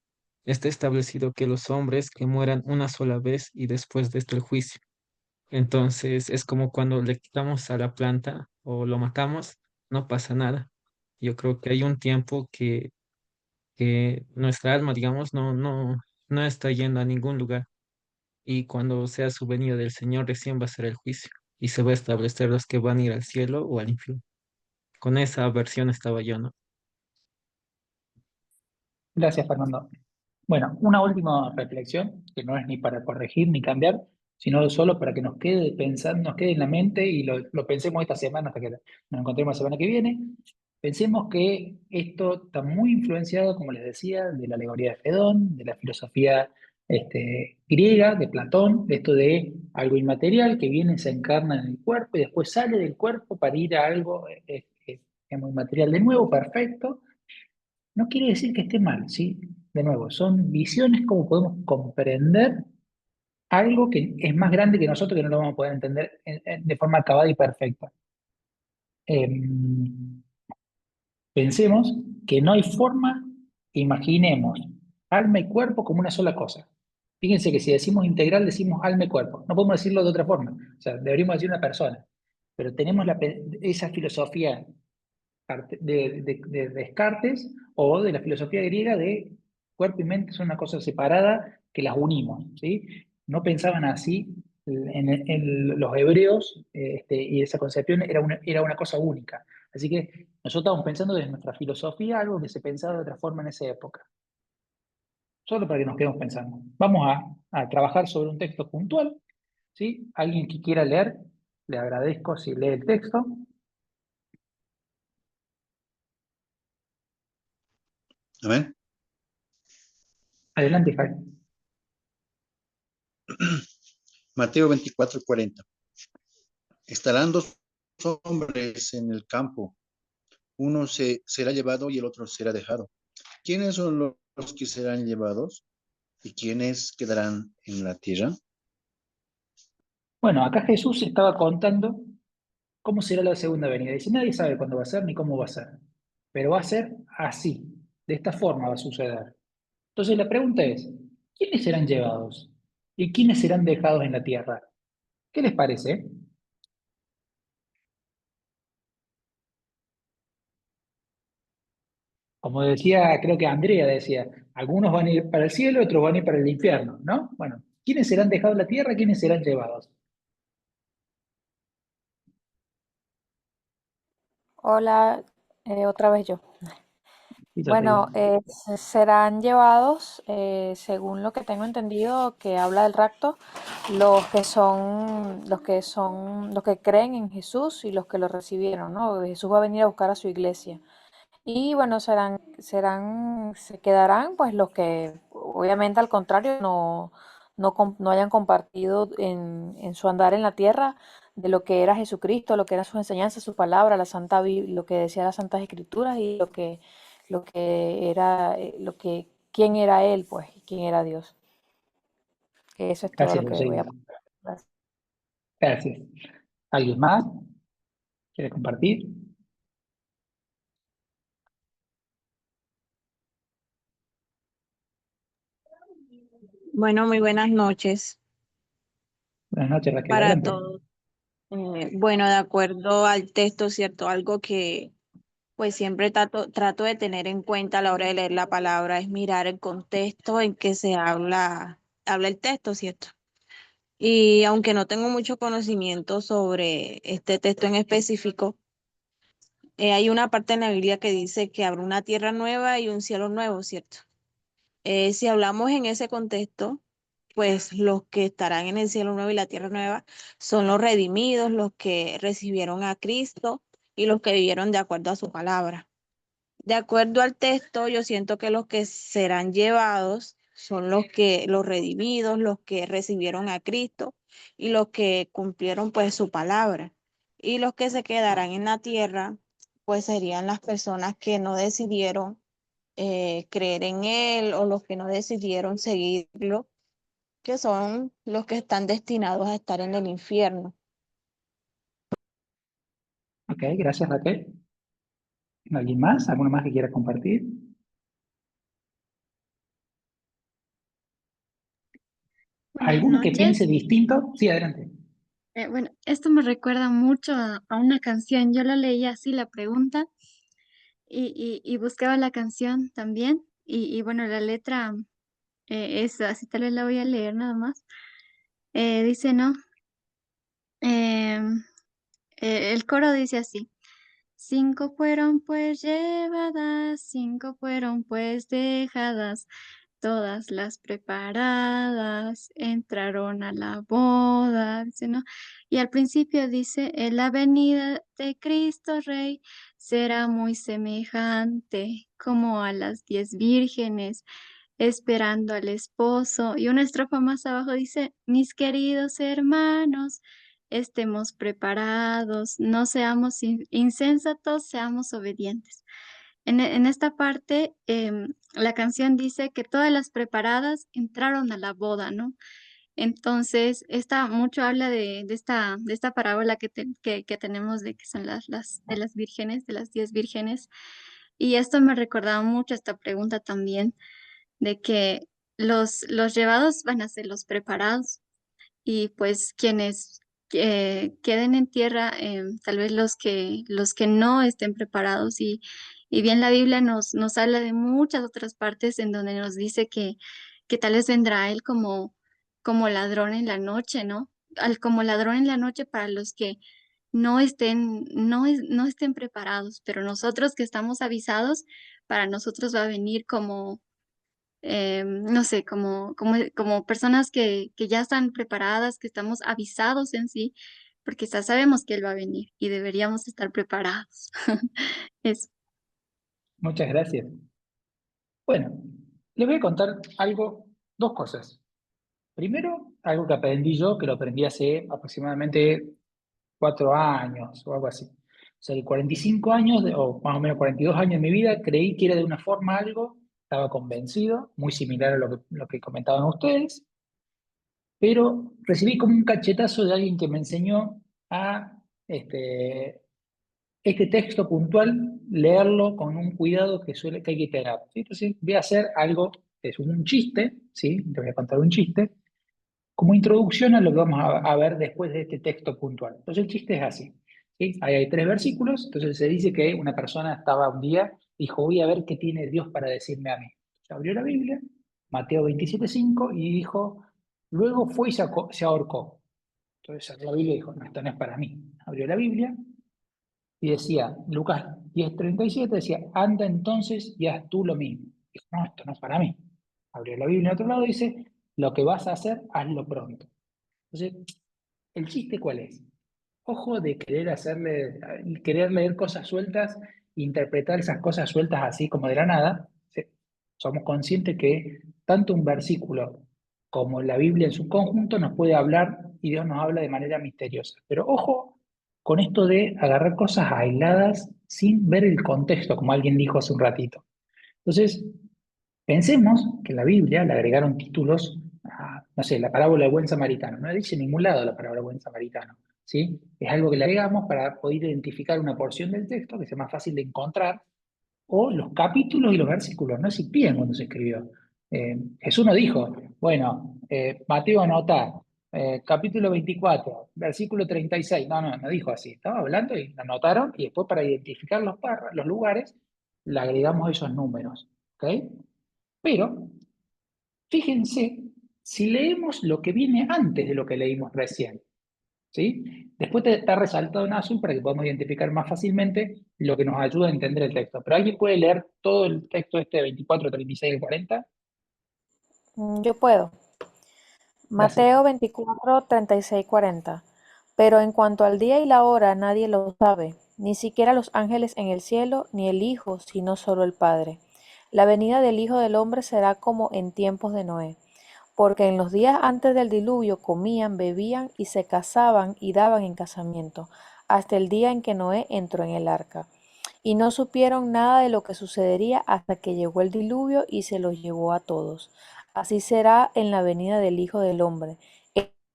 Está establecido que los hombres que mueran una sola vez y después de esto el juicio. Entonces es como cuando le quitamos a la planta o lo matamos, no pasa nada. Yo creo que hay un tiempo que nuestra alma, digamos, no está yendo a ningún lugar. Y cuando sea su venida del Señor, recién va a ser el juicio. Y se va a establecer los que van a ir al cielo o al infierno. Con esa versión estaba yo, ¿no? Gracias, Fernando. Bueno, una última reflexión, que no es ni para corregir ni cambiar, sino solo para que nos quede pensando, nos quede en la mente y lo pensemos esta semana hasta que nos encontremos la semana que viene. Pensemos que esto está muy influenciado, como les decía, de la alegoría de Fedón, de la filosofía griega, de Platón, de esto de algo inmaterial que viene, se encarna en el cuerpo y después sale del cuerpo para ir a algo muy inmaterial de nuevo, perfecto. No quiere decir que esté mal, ¿sí? De nuevo, son visiones como podemos comprender algo que es más grande que nosotros, que no lo vamos a poder entender de forma acabada y perfecta. Pensemos que no hay forma, imaginemos alma y cuerpo como una sola cosa. Fíjense que si decimos integral, decimos alma y cuerpo. No podemos decirlo de otra forma. O sea, deberíamos decir una persona. Pero tenemos esa filosofía de Descartes o de la filosofía griega de cuerpo y mente son una cosa separada que las unimos, ¿sí? No pensaban así en los hebreos y esa concepción era una cosa única. Así que nosotros estamos pensando desde nuestra filosofía algo que se pensaba de otra forma en esa época. Solo para que nos quedemos pensando. Vamos a trabajar sobre un texto puntual, ¿sí? Alguien que quiera leer, le agradezco si lee el texto. Amén. Adelante, Jaime. Mateo 24:40. Estarán dos hombres en el campo, uno será llevado y el otro será dejado. ¿Quiénes son los que serán llevados y quiénes quedarán en la tierra? Bueno, acá Jesús estaba contando cómo será la segunda venida. Dice, nadie sabe cuándo va a ser ni cómo va a ser, pero va a ser así, de esta forma va a suceder. Entonces la pregunta es, ¿quiénes serán llevados? ¿Y quiénes serán dejados en la tierra? ¿Qué les parece? Como decía, creo que Andrea decía, algunos van a ir para el cielo, otros van a ir para el infierno, ¿no? Bueno, ¿quiénes serán dejados en la tierra? ¿Quiénes serán llevados? Hola, otra vez yo. Y yo te digo, Bueno, serán llevados, según lo que tengo entendido, que habla del rapto, los que creen en Jesús y los que lo recibieron, ¿no? Jesús va a venir a buscar a su iglesia. Y bueno, se quedarán pues los que obviamente al contrario no hayan compartido en su andar en la tierra de lo que era Jesucristo, lo que era su enseñanza, su palabra, la Santa Biblia, lo que decía las Santas Escrituras y lo que era, quién era Él, pues, y quién era Dios. Eso es todo gracias, lo que voy a Lucía. contar. Gracias. ¿Alguien más quiere compartir? Bueno, muy buenas noches Buenas noches, Raquel, para adelante. todos. Bueno, de acuerdo al texto, ¿cierto? Algo que pues siempre trato de tener en cuenta a la hora de leer la palabra es mirar el contexto en que se habla el texto, ¿cierto? Y aunque no tengo mucho conocimiento sobre este texto en específico, hay una parte en la Biblia que dice que habrá una tierra nueva y un cielo nuevo, ¿cierto? Si hablamos en ese contexto, pues los que estarán en el cielo nuevo y la tierra nueva son los redimidos, los que recibieron a Cristo y los que vivieron de acuerdo a su palabra. De acuerdo al texto, yo siento que los que serán llevados son los redimidos, los que recibieron a Cristo y los que cumplieron pues su palabra. Y los que se quedarán en la tierra, pues serían las personas que no decidieron creer en él o los que no decidieron seguirlo, que son los que están destinados a estar en el infierno. Ok, gracias, Raquel. ¿Alguien más? ¿Alguno más que quiera compartir? Buenas ¿Alguno que noches. piense distinto? Sí, adelante. Bueno, esto me recuerda mucho a una canción. Yo la leía así, la pregunta, y buscaba la canción también. Y bueno, la letra es así, tal vez la voy a leer nada más. Dice, ¿no? Em, el coro dice así. 5 fueron pues llevadas, 5 fueron pues dejadas, todas las preparadas entraron a la boda, dice, ¿no? Y al principio dice, en la venida de Cristo Rey será muy semejante como a las 10 vírgenes esperando al esposo. Y una estrofa más abajo dice, mis queridos hermanos, estemos preparados, no seamos insensatos, seamos obedientes. En esta parte, la canción dice que todas las preparadas entraron a la boda, ¿no? Entonces, esta mucho habla de esta parábola que tenemos de que son de las vírgenes, de las 10 vírgenes. Y esto me recordaba mucho esta pregunta también, de que los llevados van a ser los preparados y pues quienes queden en tierra, tal vez los que no estén preparados y bien la Biblia nos habla de muchas otras partes en donde nos dice que tal vez vendrá Él como ladrón en la noche, ¿no? Como ladrón en la noche para los que no estén preparados, pero nosotros que estamos avisados, para nosotros va a venir como no sé, como personas que ya están preparadas, que estamos avisados en sí, porque ya sabemos que Él va a venir y deberíamos estar preparados. Eso. Muchas gracias. Bueno, les voy a contar algo, dos cosas. Primero, algo que aprendí yo, que lo aprendí hace aproximadamente 4 años o algo así. O sea, de 45 años, o más o menos 42 años de mi vida, creí que era de una forma algo, estaba convencido, muy similar a lo que comentaban ustedes, pero recibí como un cachetazo de alguien que me enseñó a este texto puntual, leerlo con un cuidado que hay que tener. ¿Sí? Entonces voy a hacer algo, es un chiste, ¿sí? Te voy a contar un chiste, como introducción a lo que vamos a ver después de este texto puntual. Entonces el chiste es así. ¿Sí? Ahí hay 3 versículos, entonces se dice que una persona estaba un día, dijo, voy a ver qué tiene Dios para decirme a mí. Se abrió la Biblia, Mateo 27:5, y dijo, luego fue y se ahorcó. Entonces abrió la Biblia y dijo, no, esto no es para mí. Abrió la Biblia y decía, Lucas 10:37, decía, anda entonces y haz tú lo mismo. Dijo, no, esto no es para mí. Abrió la Biblia en otro lado y dice, lo que vas a hacer, hazlo pronto. Entonces, ¿el chiste cuál es? Ojo de querer leer cosas sueltas, interpretar esas cosas sueltas así como de la nada. ¿Sí? Somos conscientes que tanto un versículo como la Biblia en su conjunto nos puede hablar y Dios nos habla de manera misteriosa. Pero ojo con esto de agarrar cosas aisladas sin ver el contexto, como alguien dijo hace un ratito. Entonces, pensemos que en la Biblia le agregaron títulos, no sé, la parábola del buen samaritano. No dice en ningún lado la parábola del buen samaritano. ¿Sí? Es algo que le agregamos para poder identificar una porción del texto que sea más fácil de encontrar, o los capítulos y los versículos no existían cuando se escribió. Jesús no dijo, bueno, Mateo anota, capítulo 24, versículo 36. No dijo así. Estaba hablando y lo anotaron y después para identificar los lugares le agregamos esos números. ¿Ok? Pero, fíjense, si leemos lo que viene antes de lo que leímos recién, ¿sí? Después está resaltado en azul para que podamos identificar más fácilmente lo que nos ayuda a entender el texto. Pero ¿alguien puede leer todo el texto este de 24, 36 y 40? Yo puedo. Gracias. Mateo 24, 36, 40. Pero en cuanto al día y la hora nadie lo sabe, ni siquiera los ángeles en el cielo, ni el Hijo, sino solo el Padre. La venida del Hijo del Hombre será como en tiempos de Noé, porque en los días antes del diluvio comían, bebían y se casaban y daban en casamiento, hasta el día en que Noé entró en el arca. Y no supieron nada de lo que sucedería hasta que llegó el diluvio y se los llevó a todos. Así será en la venida del Hijo del Hombre.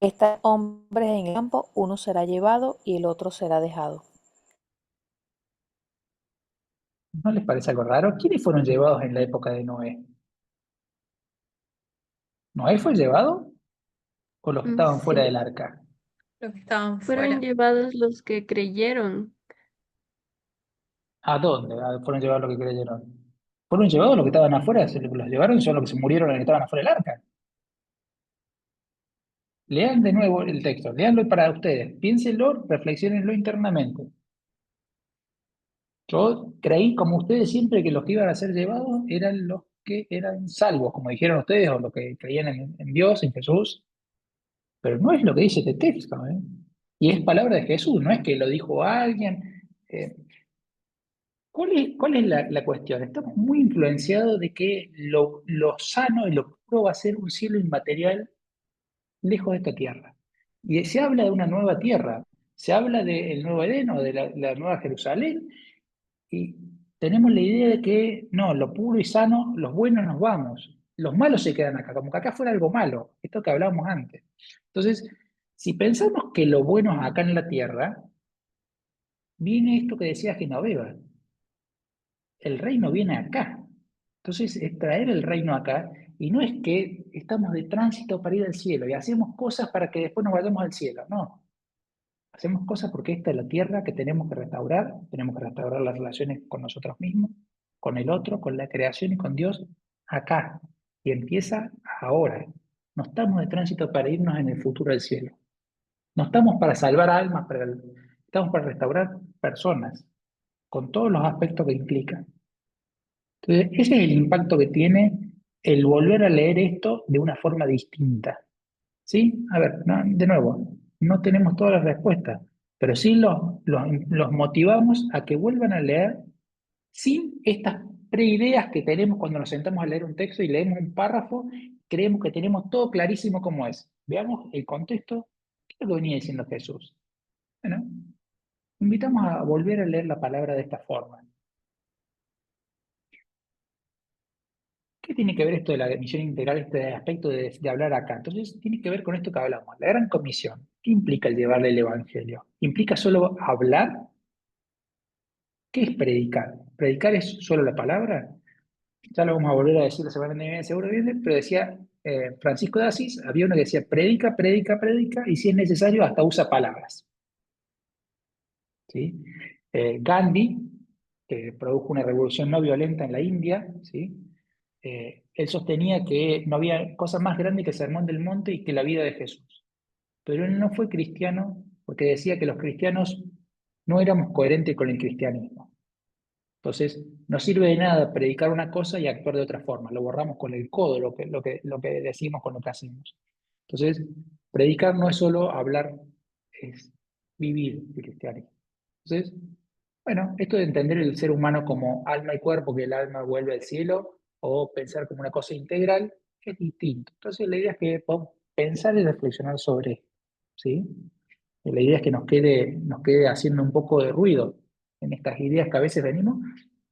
Están hombres en el campo, uno será llevado y el otro será dejado. ¿No les parece algo raro? ¿Quiénes fueron llevados en la época de Noé? ¿Noé fue llevado? ¿O los que estaban fuera Sí. del arca? los que estaban Fueron fuera. llevados los que creyeron. ¿A dónde fueron llevados los que creyeron? Fueron llevados los que estaban afuera, los llevaron son los que se murieron los que estaban afuera del arca. Lean de nuevo el texto, leanlo para ustedes, piénsenlo, reflexionenlo internamente. Yo creí, como ustedes siempre, que los que iban a ser llevados eran los que eran salvos, como dijeron ustedes, o los que creían en Dios, en Jesús, pero no es lo que dice este texto, ¿eh? Y es palabra de Jesús, no es que lo dijo alguien. ¿Cuál es la cuestión? Estamos muy influenciados de que lo sano y lo puro va a ser un cielo inmaterial lejos de esta tierra. Y se habla de una nueva tierra, se habla del nuevo Edén o de la nueva Jerusalén, y tenemos la idea de que no, lo puro y sano, los buenos nos vamos, los malos se quedan acá, como que acá fuera algo malo, esto que hablábamos antes. Entonces, si pensamos que lo bueno es acá en la tierra, viene esto que decía Genoveva, el reino viene acá. Entonces, es traer el reino acá, y no es que estamos de tránsito para ir al cielo y hacemos cosas para que después nos vayamos al cielo, no. Hacemos cosas porque esta es la tierra que tenemos que restaurar las relaciones con nosotros mismos, con el otro, con la creación y con Dios acá. Y empieza ahora. No estamos de tránsito para irnos en el futuro al cielo. No estamos para salvar almas, estamos para restaurar personas, con todos los aspectos que implica. Entonces, ese es el impacto que tiene el volver a leer esto de una forma distinta. ¿Sí? A ver, de nuevo, no tenemos todas las respuestas, pero sí los motivamos a que vuelvan a leer sin estas preideas que tenemos cuando nos sentamos a leer un texto y leemos un párrafo, creemos que tenemos todo clarísimo como es. Veamos el contexto, ¿qué es lo que venía diciendo Jesús? Bueno, invitamos a volver a leer la palabra de esta forma. ¿Qué tiene que ver esto de la misión integral, este aspecto de hablar acá? Entonces, tiene que ver con esto que hablamos, la gran comisión. ¿Qué implica el llevarle el evangelio? ¿Implica solo hablar? ¿Qué es predicar? ¿Predicar es solo la palabra? Ya lo vamos a volver a decir la semana que viene, seguro viene, pero decía Francisco de Asís, había uno que decía predica, predica, predica, y si es necesario hasta usa palabras. ¿Sí? Gandhi, que produjo una revolución no violenta en la India, ¿sí? Él sostenía que no había cosa más grande que el Sermón del Monte y que la vida de Jesús. Pero él no fue cristiano porque decía que los cristianos no éramos coherentes con el cristianismo. Entonces, no sirve de nada predicar una cosa y actuar de otra forma. Lo borramos con el codo, lo que decimos con lo que hacemos. Entonces, predicar no es solo hablar, es vivir el cristianismo. Entonces, bueno, esto de entender el ser humano como alma y cuerpo, que el alma vuelve al cielo, o pensar como una cosa integral, es distinto. Entonces, la idea es que podamos pensar y reflexionar sobre esto, ¿sí? Y la idea es que nos quede haciendo un poco de ruido en estas ideas que a veces venimos.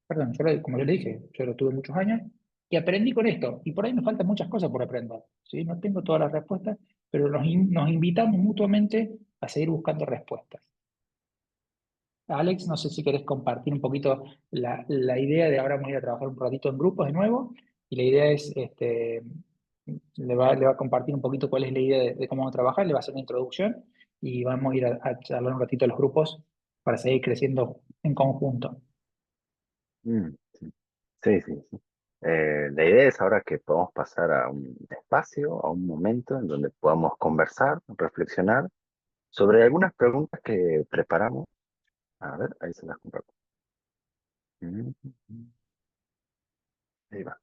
Perdón, como yo le dije, yo lo tuve muchos años y aprendí con esto. Y por ahí me faltan muchas cosas por aprender, ¿sí? No tengo todas las respuestas, pero nos invitamos mutuamente a seguir buscando respuestas. Alex, no sé si querés compartir un poquito la idea de ahora vamos a ir a trabajar un ratito en grupos de nuevo, y la idea es, le va a compartir un poquito cuál es la idea de cómo vamos a trabajar, le va a hacer una introducción, y vamos a ir a charlar un ratito a los grupos para seguir creciendo en conjunto. Mm, sí, sí, sí, sí. La idea es ahora que podamos pasar a un espacio, a un momento en donde podamos conversar, reflexionar sobre algunas preguntas que preparamos. A ver, ahí se las comparto. Mm, Ahí va.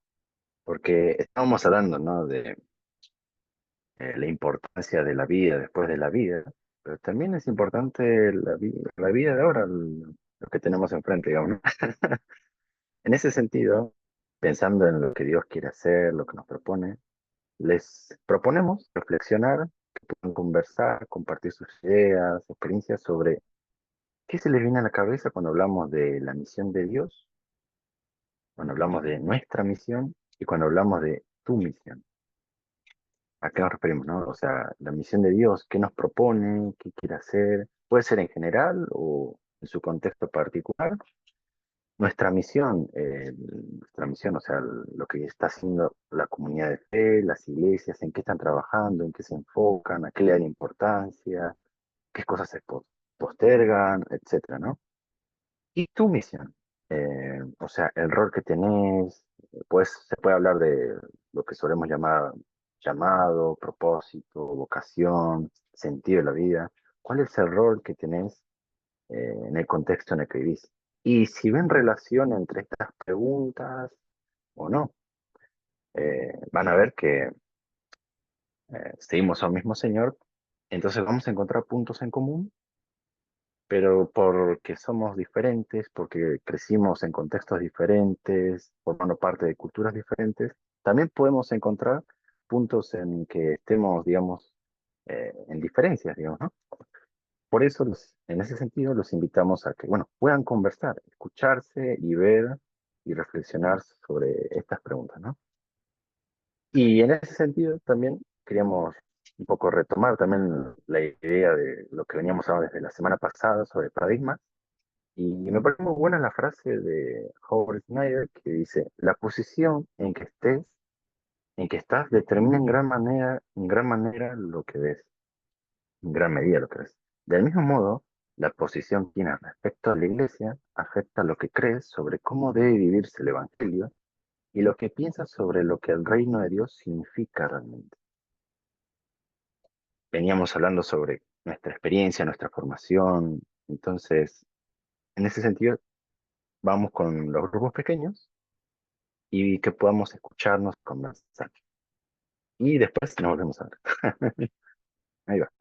Porque estábamos hablando, ¿no? De la importancia de la vida después de la vida, pero también es importante la vida de ahora, lo que tenemos enfrente, digamos, ¿no? En ese sentido, pensando en lo que Dios quiere hacer, lo que nos propone, les proponemos reflexionar, que puedan conversar, compartir sus ideas, experiencias sobre qué se les viene a la cabeza cuando hablamos de la misión de Dios, cuando hablamos de nuestra misión y cuando hablamos de tu misión. ¿A qué nos referimos, no? O sea, la misión de Dios, ¿qué nos propone? ¿Qué quiere hacer? Puede ser en general o en su contexto particular. Nuestra misión, o sea, lo que está haciendo la comunidad de fe, las iglesias, en qué están trabajando, en qué se enfocan, a qué le dan importancia, qué cosas se postergan, etcétera, ¿no? Y tu misión, o sea, el rol que tenés, pues se puede hablar de lo que solemos llamar llamado, propósito, vocación, sentido de la vida. ¿Cuál es el rol que tenés en el contexto en el que vivís? Y si ven relación entre estas preguntas o no, van a ver que seguimos al mismo Señor, entonces vamos a encontrar puntos en común, pero porque somos diferentes, porque crecimos en contextos diferentes, formando parte de culturas diferentes, también podemos encontrar puntos en que estemos, digamos, en diferencias, digamos, ¿no? Por eso, en ese sentido, los invitamos a que, bueno, puedan conversar, escucharse y ver y reflexionar sobre estas preguntas, ¿no? Y en ese sentido también queríamos un poco retomar también la idea de lo que veníamos hablando desde la semana pasada sobre paradigmas. Y me parece muy buena la frase de Howard Snyder que dice, la posición en que estás, determina en gran manera lo que ves, en gran medida lo que ves. Del mismo modo, la posición que tienes respecto a la iglesia afecta lo que crees sobre cómo debe vivirse el evangelio y lo que piensas sobre lo que el reino de Dios significa realmente. Veníamos hablando sobre nuestra experiencia, nuestra formación, entonces, en ese sentido, vamos con los grupos pequeños y que podamos escucharnos, conversar. Y después nos volvemos a ver. Ahí va.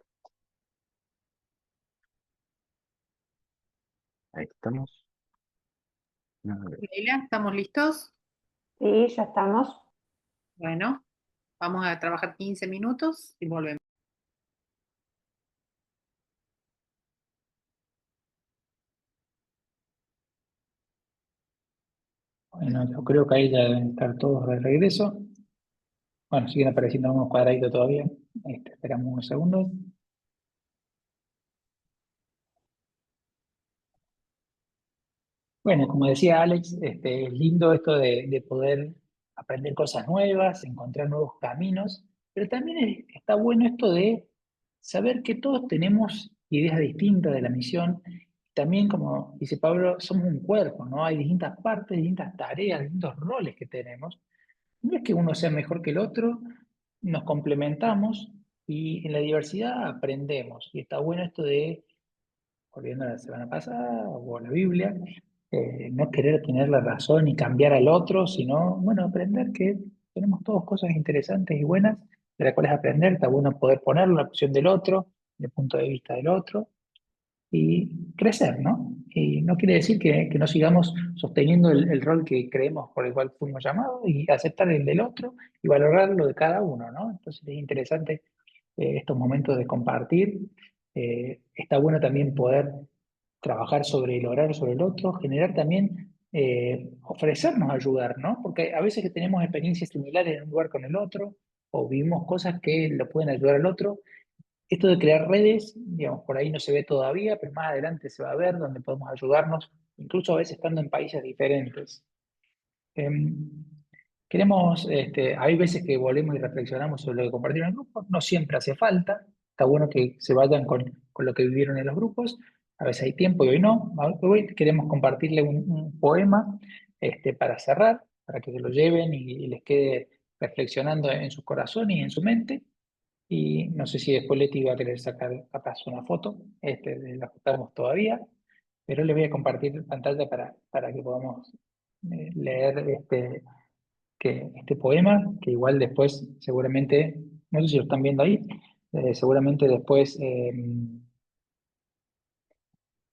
Ahí estamos. A ver. Leila, ¿estamos listos? Sí, ya estamos. Bueno, vamos a trabajar 15 minutos y volvemos. Bueno, yo creo que ahí ya deben estar todos de regreso. Bueno, siguen apareciendo algunos cuadraditos todavía. Esperamos unos segundos. Bueno, como decía Alex, es lindo esto de poder aprender cosas nuevas, encontrar nuevos caminos, pero también está bueno esto de saber que todos tenemos ideas distintas de la misión. También, como dice Pablo, somos un cuerpo, ¿no? Hay distintas partes, distintas tareas, distintos roles que tenemos. No es que uno sea mejor que el otro, nos complementamos y en la diversidad aprendemos. Y está bueno esto de, volviendo a la semana pasada o a la Biblia, no querer tener la razón y cambiar al otro, sino, bueno, aprender que tenemos todas cosas interesantes y buenas de las cuales aprender. Está bueno poder ponerlo en la opción del otro, en el punto de vista del otro y crecer, ¿no? Y no quiere decir que no sigamos sosteniendo el rol que creemos por el cual fuimos llamados y aceptar el del otro y valorar lo de cada uno, ¿no? Entonces es interesante estos momentos de compartir. Está bueno también poder trabajar sobre el orar sobre el otro, generar también, ofrecernos a ayudar, ¿no? Porque a veces que tenemos experiencias similares en un lugar con el otro o vivimos cosas que lo pueden ayudar al otro, esto de crear redes, digamos, por ahí no se ve todavía, pero más adelante se va a ver, donde podemos ayudarnos, incluso a veces estando en países diferentes. Em, hay veces que volvemos y reflexionamos sobre lo que compartieron en el grupo, no siempre hace falta, está bueno que se vayan con lo que vivieron en los grupos, a veces hay tiempo y hoy no. Hoy queremos compartirle un poema para cerrar, para que se lo lleven y les quede reflexionando en su corazón y en su mente. Y no sé si después Leti va a querer sacar capaz una foto, la estamos todavía, pero les voy a compartir pantalla para que podamos leer este poema, que igual después seguramente, no sé si lo están viendo ahí, seguramente después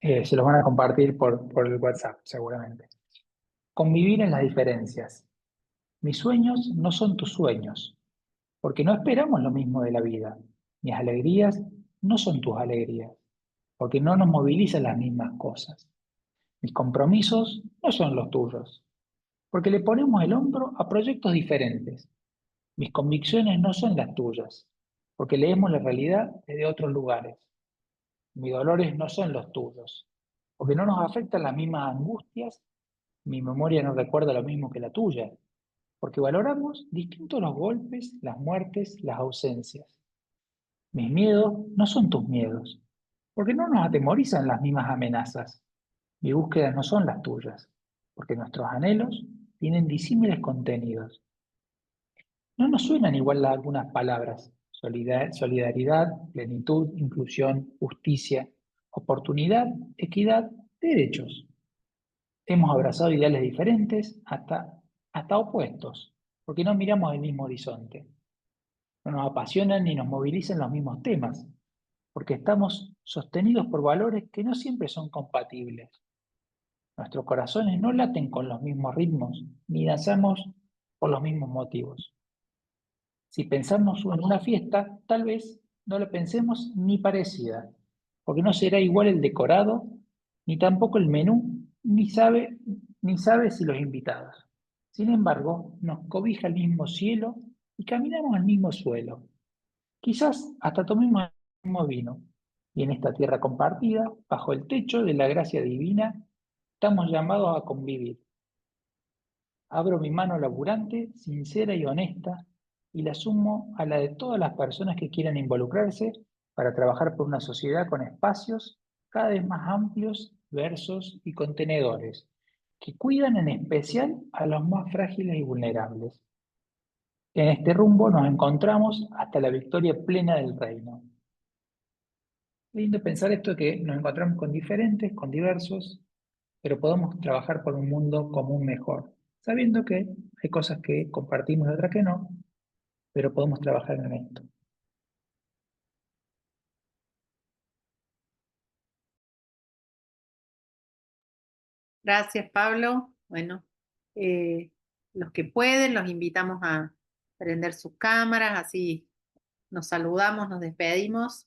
se los van a compartir por el WhatsApp, seguramente. Convivir en las diferencias. Mis sueños no son tus sueños, porque no esperamos lo mismo de la vida. Mis alegrías no son tus alegrías, porque no nos movilizan las mismas cosas. Mis compromisos no son los tuyos, porque le ponemos el hombro a proyectos diferentes. Mis convicciones no son las tuyas, porque leemos la realidad desde otros lugares. Mis dolores no son los tuyos, porque no nos afectan las mismas angustias. Mi memoria no recuerda lo mismo que la tuya, porque valoramos distintos los golpes, las muertes, las ausencias. Mis miedos no son tus miedos, Porque no nos atemorizan las mismas amenazas. Mi búsqueda no son las tuyas, porque nuestros anhelos tienen disímiles contenidos. No nos suenan igual algunas palabras: solidaridad, plenitud, inclusión, justicia, oportunidad, equidad, derechos. Hemos abrazado ideales diferentes, hasta opuestos, porque no miramos el mismo horizonte. No nos apasionan ni nos movilizan los mismos temas, porque estamos sostenidos por valores que no siempre son compatibles. Nuestros corazones no laten con los mismos ritmos, ni danzamos por los mismos motivos. Si pensamos en una fiesta, tal vez no la pensemos ni parecida, porque no será igual el decorado, ni tampoco el menú, ni sabe si los invitados. Sin embargo, nos cobija el mismo cielo y caminamos el mismo suelo. Quizás hasta tomemos el mismo vino, y en esta tierra compartida, bajo el techo de la gracia divina, estamos llamados a convivir. Abro mi mano laburante, sincera y honesta, y la sumo a la de todas las personas que quieran involucrarse para trabajar por una sociedad con espacios cada vez más amplios, diversos y contenedores, que cuidan en especial a los más frágiles y vulnerables. En este rumbo nos encontramos hasta la victoria plena del reino. Lindo pensar esto, que nos encontramos con diferentes, con diversos, pero podemos trabajar por un mundo común mejor, sabiendo que hay cosas que compartimos y otras que no, pero podemos trabajar en esto. Gracias, Pablo. Bueno, los que pueden, los invitamos a prender sus cámaras, así nos saludamos, nos despedimos.